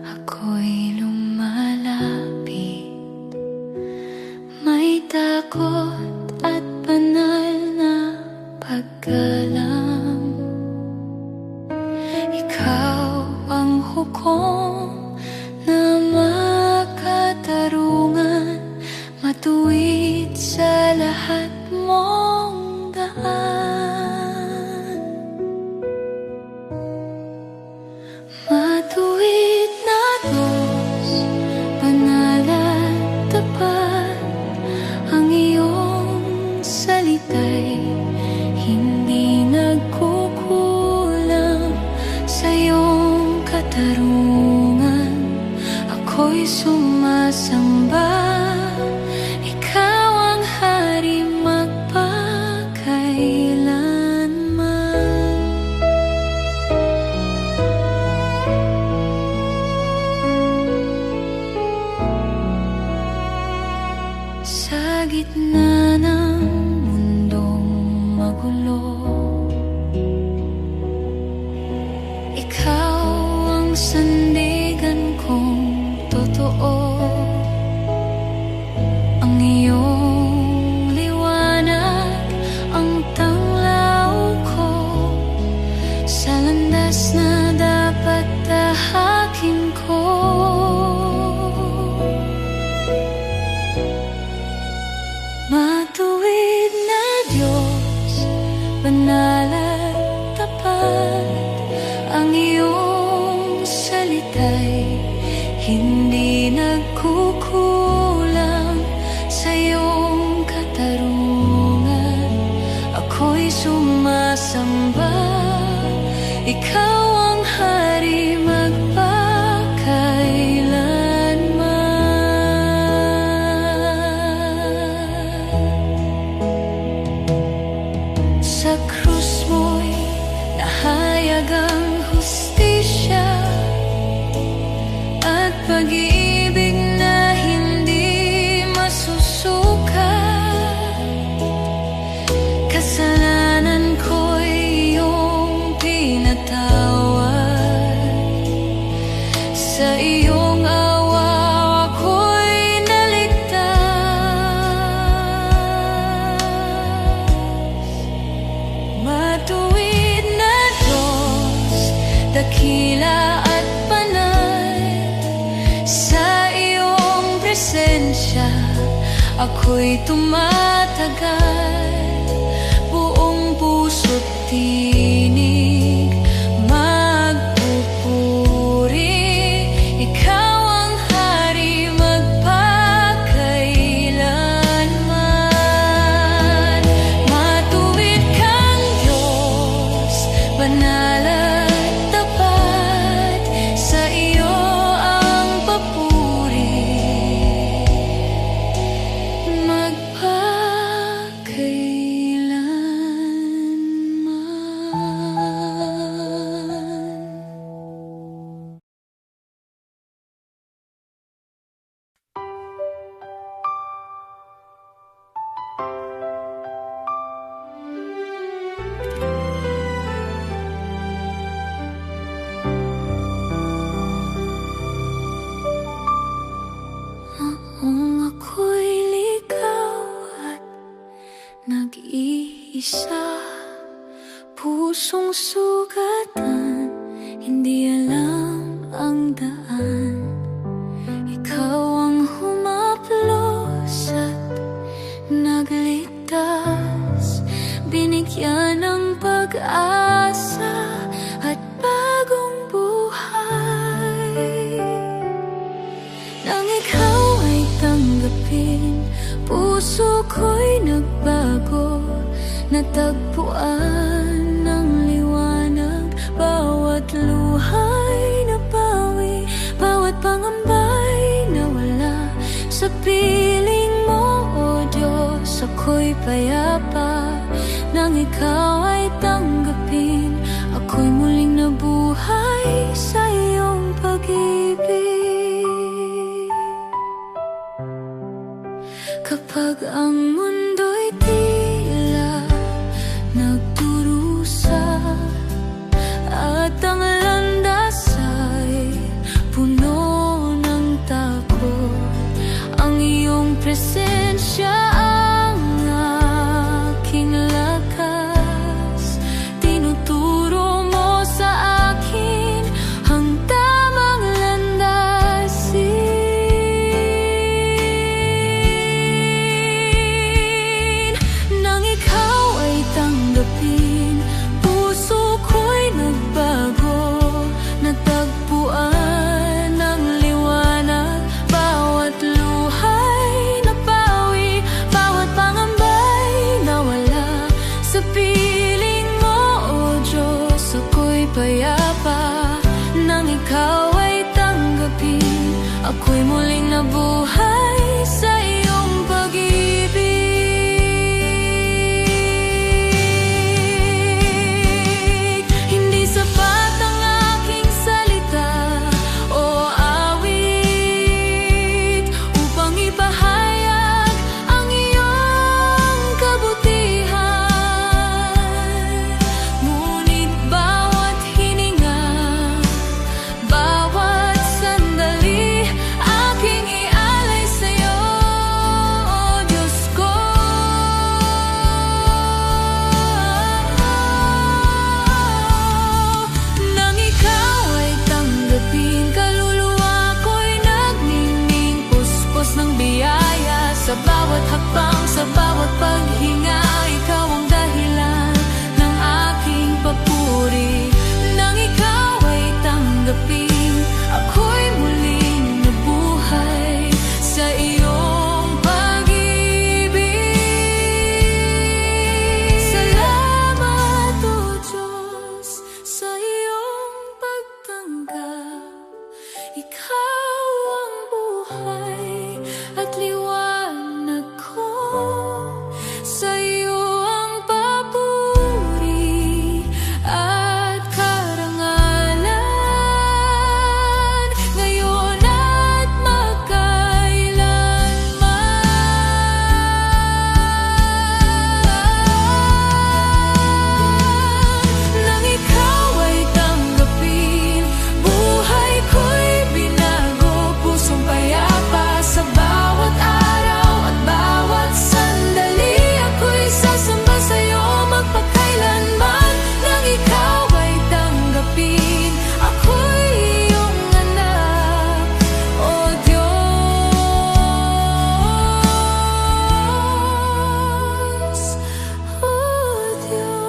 ako'y lumalapit. May takot at banal na paggalang. Ikaw ang hukom na makatarungan, matuwid sa lahat mong daan. Matuwid na Diyos, banal at tapat, ang iyong salita'y hindi nagkukulang. Sa iyong katarungan, ako'y sumasamba. Ikaw ang hari magpakailanman. Sa gitna ng mundong magulo, ikaw ang sandigan kong totoo. Ang iyong liwanag ang tanglaw ko sa landas na dapat tahakin ko. Matuwid na Diyos, banal at tapat, ang iyong salita'y hindi nagkukulang. Sa iyong katarungan, ako'y sumasamba. Ikaw ang hari magpakailanman. Sa krus mo'y nahayag ang hustisya at pag-ibig na hindi masusuka. Kasalanan ko'y iyong pinatawad. Sa iyong awa ako'y naligtas. Matuwid na Diyos, dakila at banal, sa iyong presensya ako'y tumatagal. Buong puso't tinig magpupuri, ikaw ang hari magpakailanman. Matuwid kang Diyos, banal at tapat, sa iyo ang papuri magpakailanman. Noong ako'y ligaw at nag-iisa, pusong sugatan, hindi alam ang daan. Ikaw ang humaplos at nagligtas, binigyan ng pag-asa at bagong buhay. Nang ikaw ay tanggapin, puso ko'y nagbago. Natagpuan ng liwanag, bawat luha'y napawi, bawat pangamba'y nawala. Sa piling mo, O Diyos, ako'y payapa. Nang ikaw ay tanggapin, ako'y muling nabuhay sa iyong pag-ibig. Kapag ang mundo'y tila nagdurusa at ang landas ay puno ng takot, ang iyong presensya ang aking lakas. Tinuturo mo sa akin ang tamang landasin. Nang ikaw ay tanggapin, puso ko'y nagbago. Natagpuan ang liwanag, bawat luhay napawi, bawat pangamba'y nawala. Sa piling mo, O Diyos, ako'y payapa. Nang ikaw ay tanggapin, ako'y muling nabuhay sa iyong pag-ibig. Hindi sapat ang aking salita o awit upang ipahayag ang iyong kabutihan. Ngunit bawat hininga, bawat sandali, aking ialay sa'yo, O Diyos ko. Nang ikaw ay tanggapin, kaluluwa ko'y nagniningning, puspos ng biyaya. Sa bawat hakbang, sa bawat paghinga, ikaw ang dahilan ng aking papuri. Nang ikaw ay tanggapin, ako'y muling nabuhay sa iyong pag-ibig. Salamat, O Diyos, sa iyong pagtanggap. Ikaw ang buhay at liwanag ko. Sa iyo ang papuri at karangalan, ngayon at magkailanman. Nang ikaw ay tanggapin, buhay ko'y binago, pusong payapa. Sa bawat araw at bawat sandali, ako'y sasamba sa'yo magpakailanman. Nang ikaw ay tanggapin, ako'y iyong anak, O Diyos, O Diyos.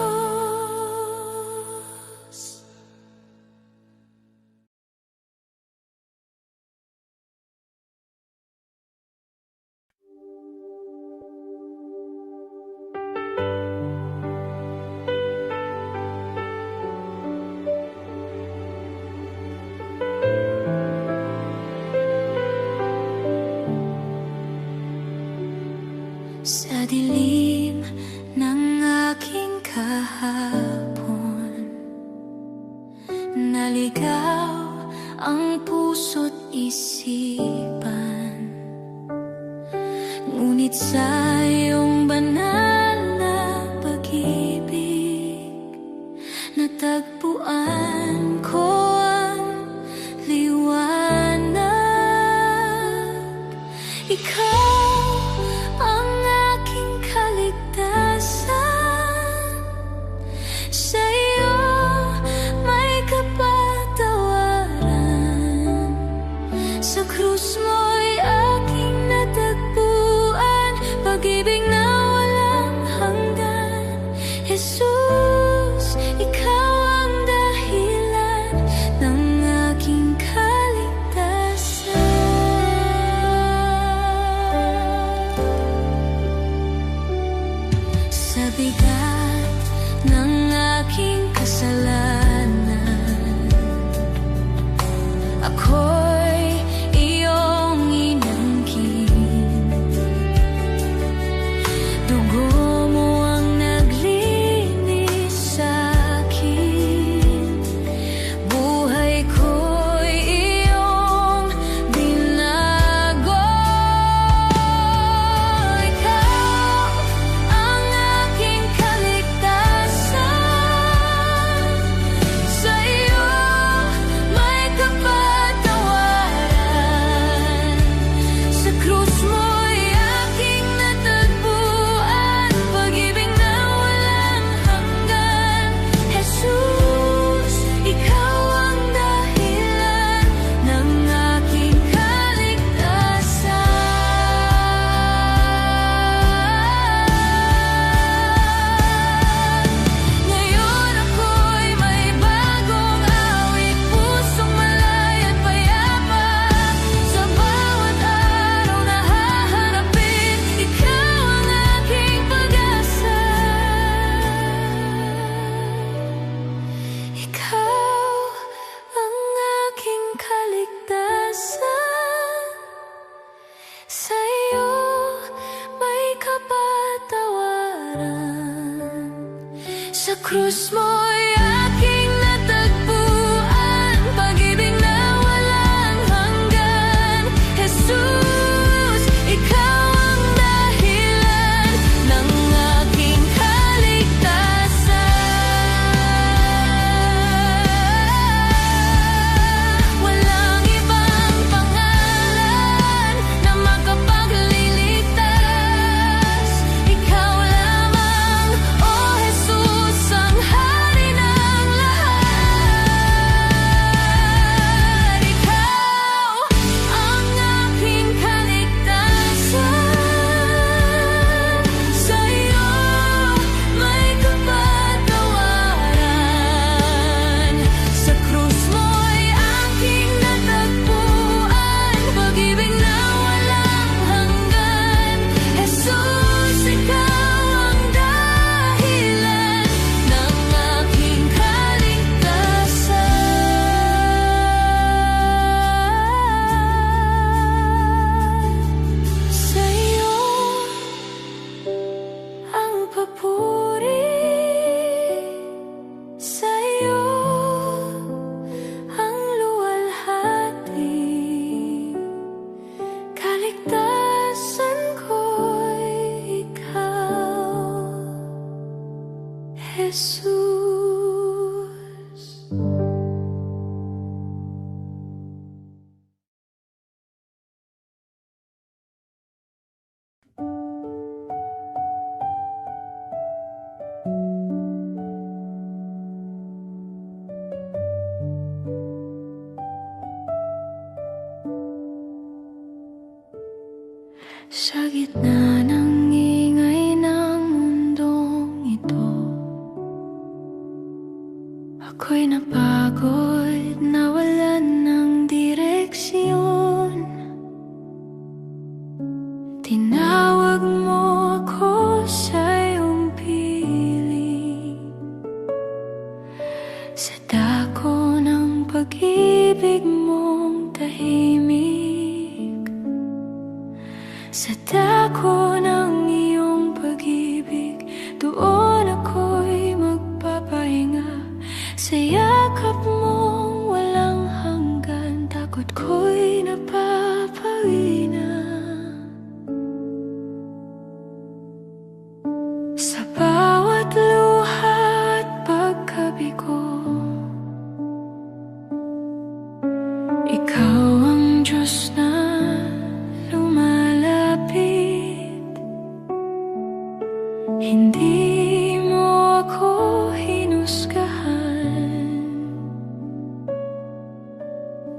Sa dilim ng aking kahapon, naligaw ang puso't isipan. Ngunit sa iyong banal na pag-ibig, natagpuan ko ang liwanag. Ikaw ang aking kaligtasan. Sa iyo may kapatawaran. Sa krus mo'y aking natagpuan pag-ibig na walang hanggan. Jesus, ikaw ang dahilan ng aking kaligtasan. krus mo'y aking natagpuan, pag-ibig na walang hanggan. Jesus, ikaw ang dahilan ng aking kaligtasan. Walang ibang pangalan na makapagliligtas. Ikaw lamang, O Jesus, ang hari ng lahat. Ikaw ang aking kaligtasan. Sa'yo may kapatawaran. Sa krus mo'y aking natagpuan, pag-ibig na walang hanggan. Jesus, ikaw ang dahilan ng aking kaligtasan. Sa'yo ang papuri, sa'yo ang luwalhati. Kaligtasan ko'y ikaw, Jesus. Sa gitna ng ingay ng mundong ito, ako'y napagod, nawalan ng direksyon. Tinawag mo ako sa iyong piling, sa dako ng pag-ibig mong tahimik. Sa dako ng iyong pag-ibig, doon ako'y magpapahinga. Sa yakap mong walang hanggan, takot ko'y napapawi na. Sa bawat luha at pagkabigo, ikaw ang Diyos na lumalapit. Hindi mo ako hinusgahan,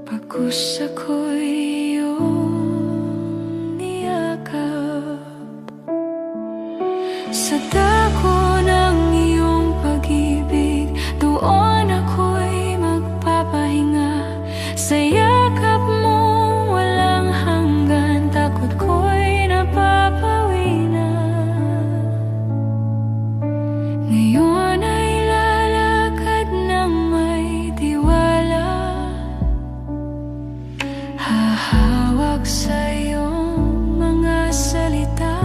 pagkus ako'y iyong niyakap. Sa dako ng iyong pag-ibig, doon ako'y magpapahinga. Sa yakap mong walang hanggan, takot ko'y napapawi na. Ngayon ay lalakad ng may tiwala, hahawak sa iyong mga salita.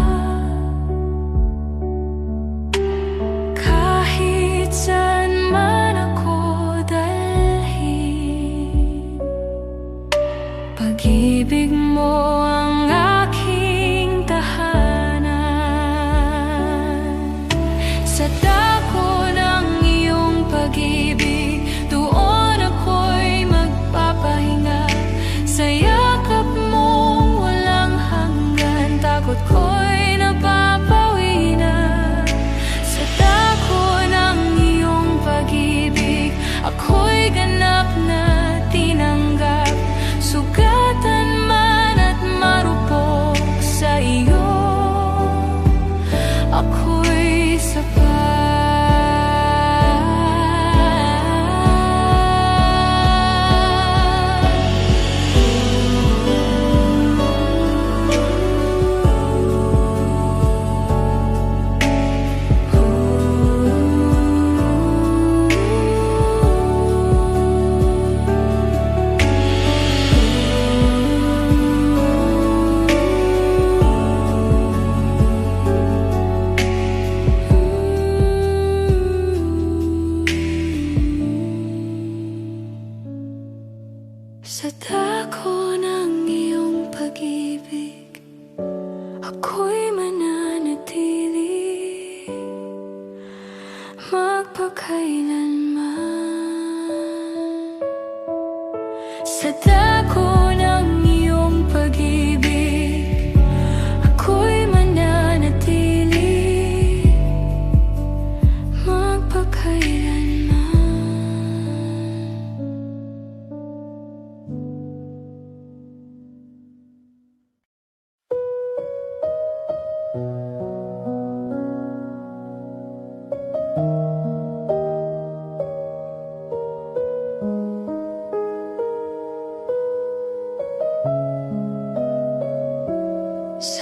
Sa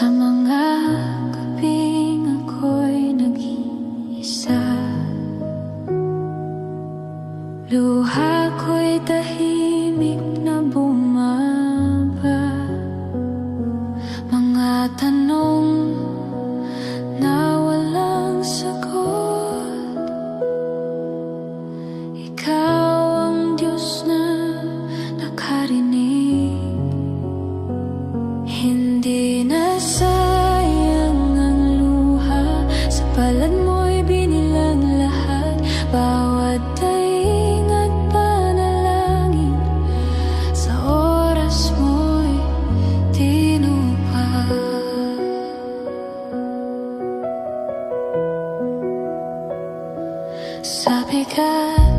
mga gabing ako'y nag-iisa, luha ko'y tahimik na bumaba. Mga tanong na walang sagot, ikaw ang Diyos na nakarinig. Hindi na sayang ang luha, sa palad mo'y binilang lahat. Bawat daing at panalangin, sa oras mo'y tinupad. Sa bigat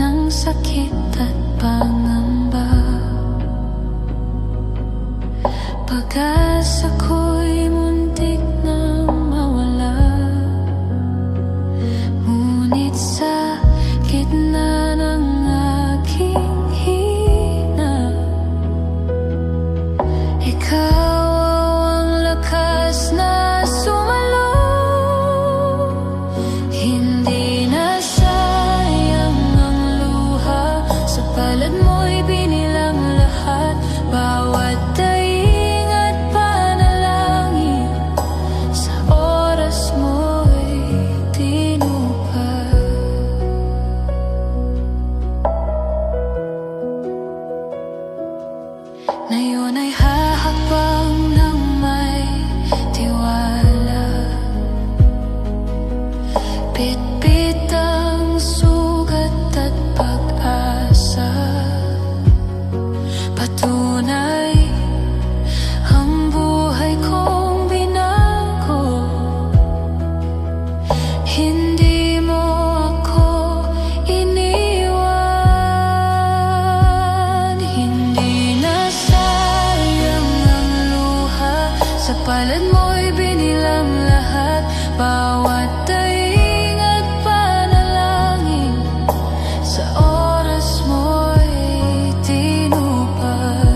ng sakit at pangamba, pag-asa ko'y muntik nang mawala. Ngunit sa gitna ng aking hina, ikaw ang lakas na sumalo. Hindi na sayang ang luha, sa palad mo'y binilang lahat. Bawat daing at panalangin, sa oras mo'y tinupad. Ngayon ay hahakbang ng may tiwala, bitbit ang sugat at pag-asa. Patunay ang buhay kong binago, hindi mo ako iniwan. Hindi na sayang ang luha, sa palad mo'y binilang lahat. Bawat daing at panalangin, sa oras mo'y tinupad.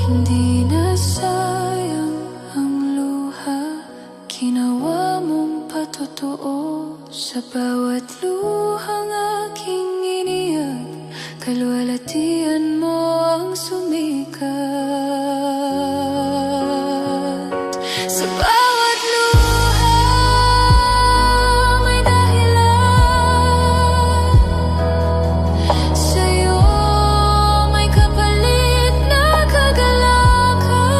Hindi na sayang ang luha, ginawa mong patotoo. Sa bawat luhang aking iniyak, kalwalatian mo ang sumikat. Sa bawat luha may dahilan, sa'yo may kapalit na kagalakan.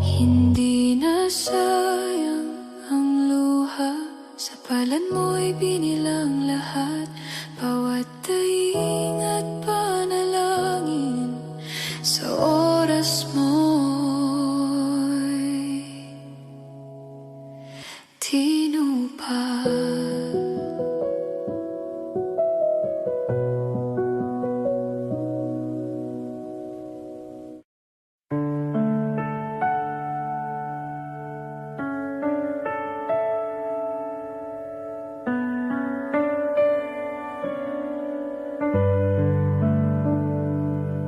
Hindi na sayang ang luha, sa palad mo'y binilang lahat. Bawat daing at panalangin, sa oras mo'y tinupad.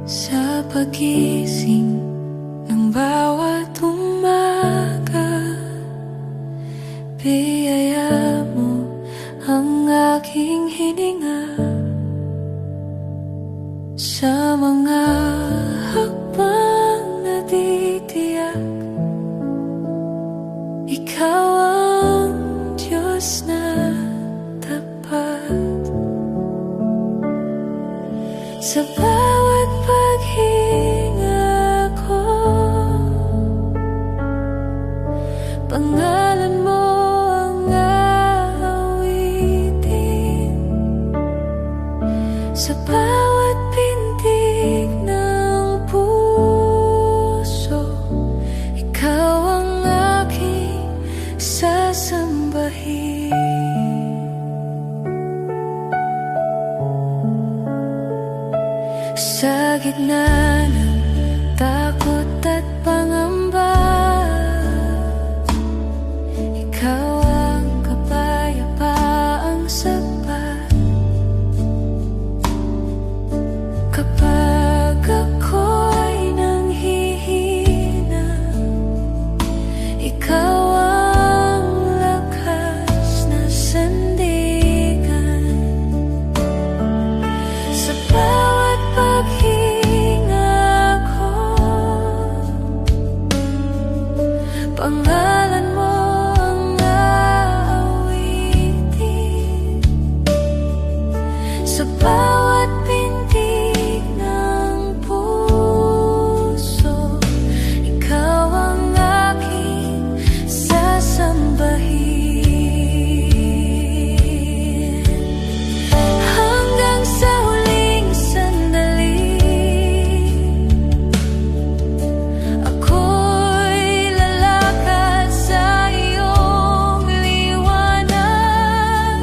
Sa pagising ng bawat umaga, biyaya mo ang aking hininga. Sa mga hakbang na di tiyak, ikaw ang Diyos na tapat. Sa bawat paghinga gitna ng takot at pangamba, ikaw ang kapayapaang sapat. Kapag ako'y nanghihina, ikaw ang lakas na sandigan. Sa bawat paghinga ko, pangalan mo ang aawitin. Sa bawat pintig ng puso, ikaw ang aking sasambahin. Hanggang sa huling sandali, ako'y lalakad sa iyong liwanag.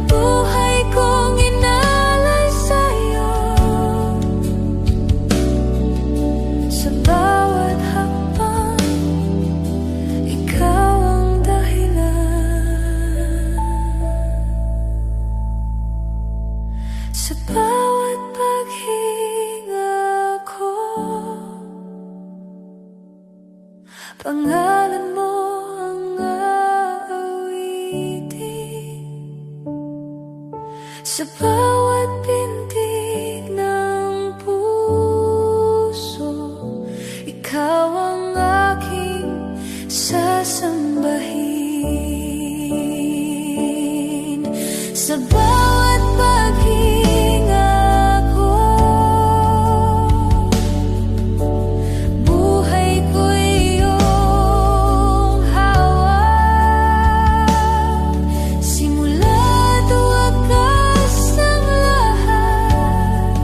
Buhay kong inalay sa'yo, sa bawat hakbang, ikaw ang dahilan. Sa bawat paghinga ko, pangalan mo ang aawitin. Sa bawat pintig ng puso, ikaw ang aking sasambahin. Sa bawat paghinga ko, buhay ko'y iyong hawak. Simula't wakas ng lahat,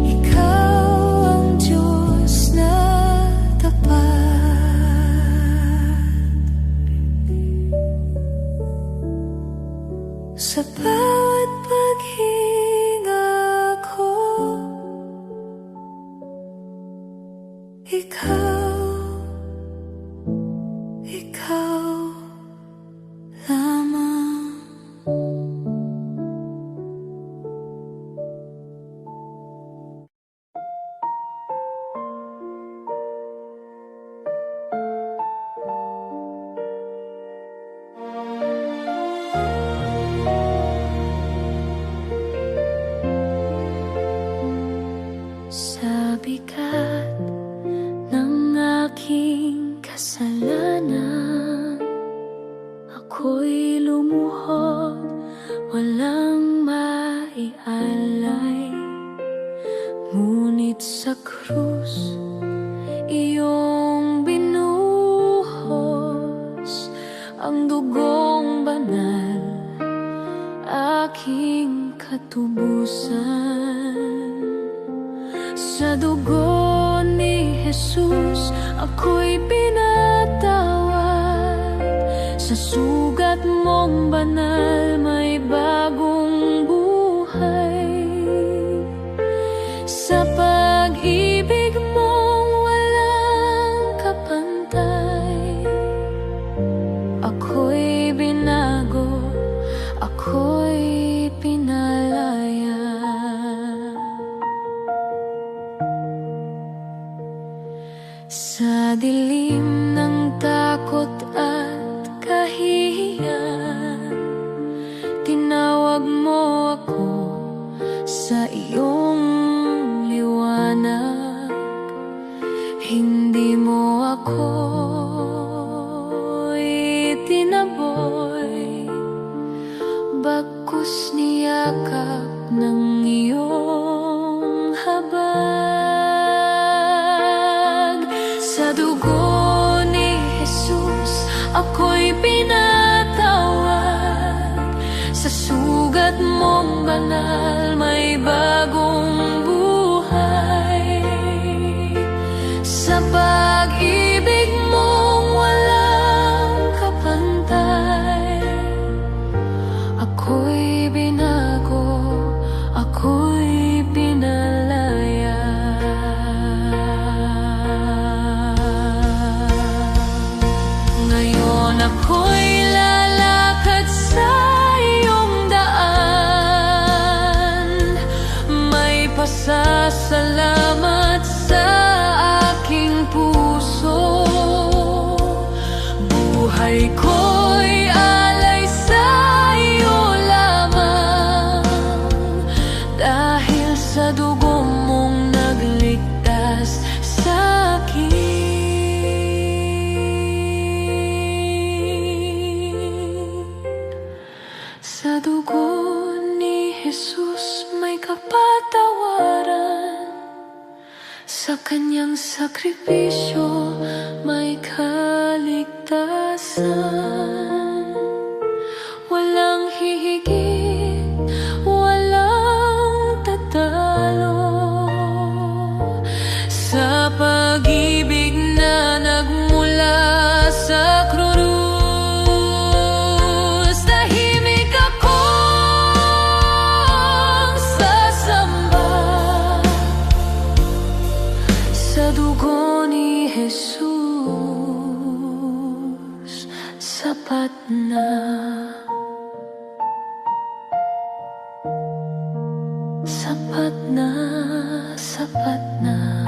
ikaw ang Diyos na tapat. Sa bawat paghinga ko, ikaw lamang. Sa bigat ng aking kasalanan, ako'y lumuhod, walang maialay. Ngunit sa krus, iyong binuhos ang dugong banal, aking katubusan. Sa dugo ni Jesus, ako'y pinatawad. Sa sugat mong banal, may bagong buhay. Sa pag-ibig mong walang kapantay, ako'y binago, ako'y pinalaya. Sa dilim ng takot at kahihiyan, tinawag mo ako sa iyong liwanag. Hindi mo ako itinaboy, bagkus niyakap ng iyong habag. Sa dugo ni Jesus, ako'y pinatawad. Sa sugat mong banal, may bagong buhay. Sa pag-ibig mong walang kapantay, ako'y binago, ako'y pinatawad. puso. Buhay ko'y alay sa iyo lamang, dahil sa dugo mong nagligtas sa'kin. Sa dugo ni Jesus may kapatawaran, sa kanyang sakripisyo may kaligtasan. Walang hihigit, walang tatalo sa pag-ibig na nagmula sa krus. Tahimik akong sasamba sa dugo ni Jesus, sapat na. Sapat na, sapat na.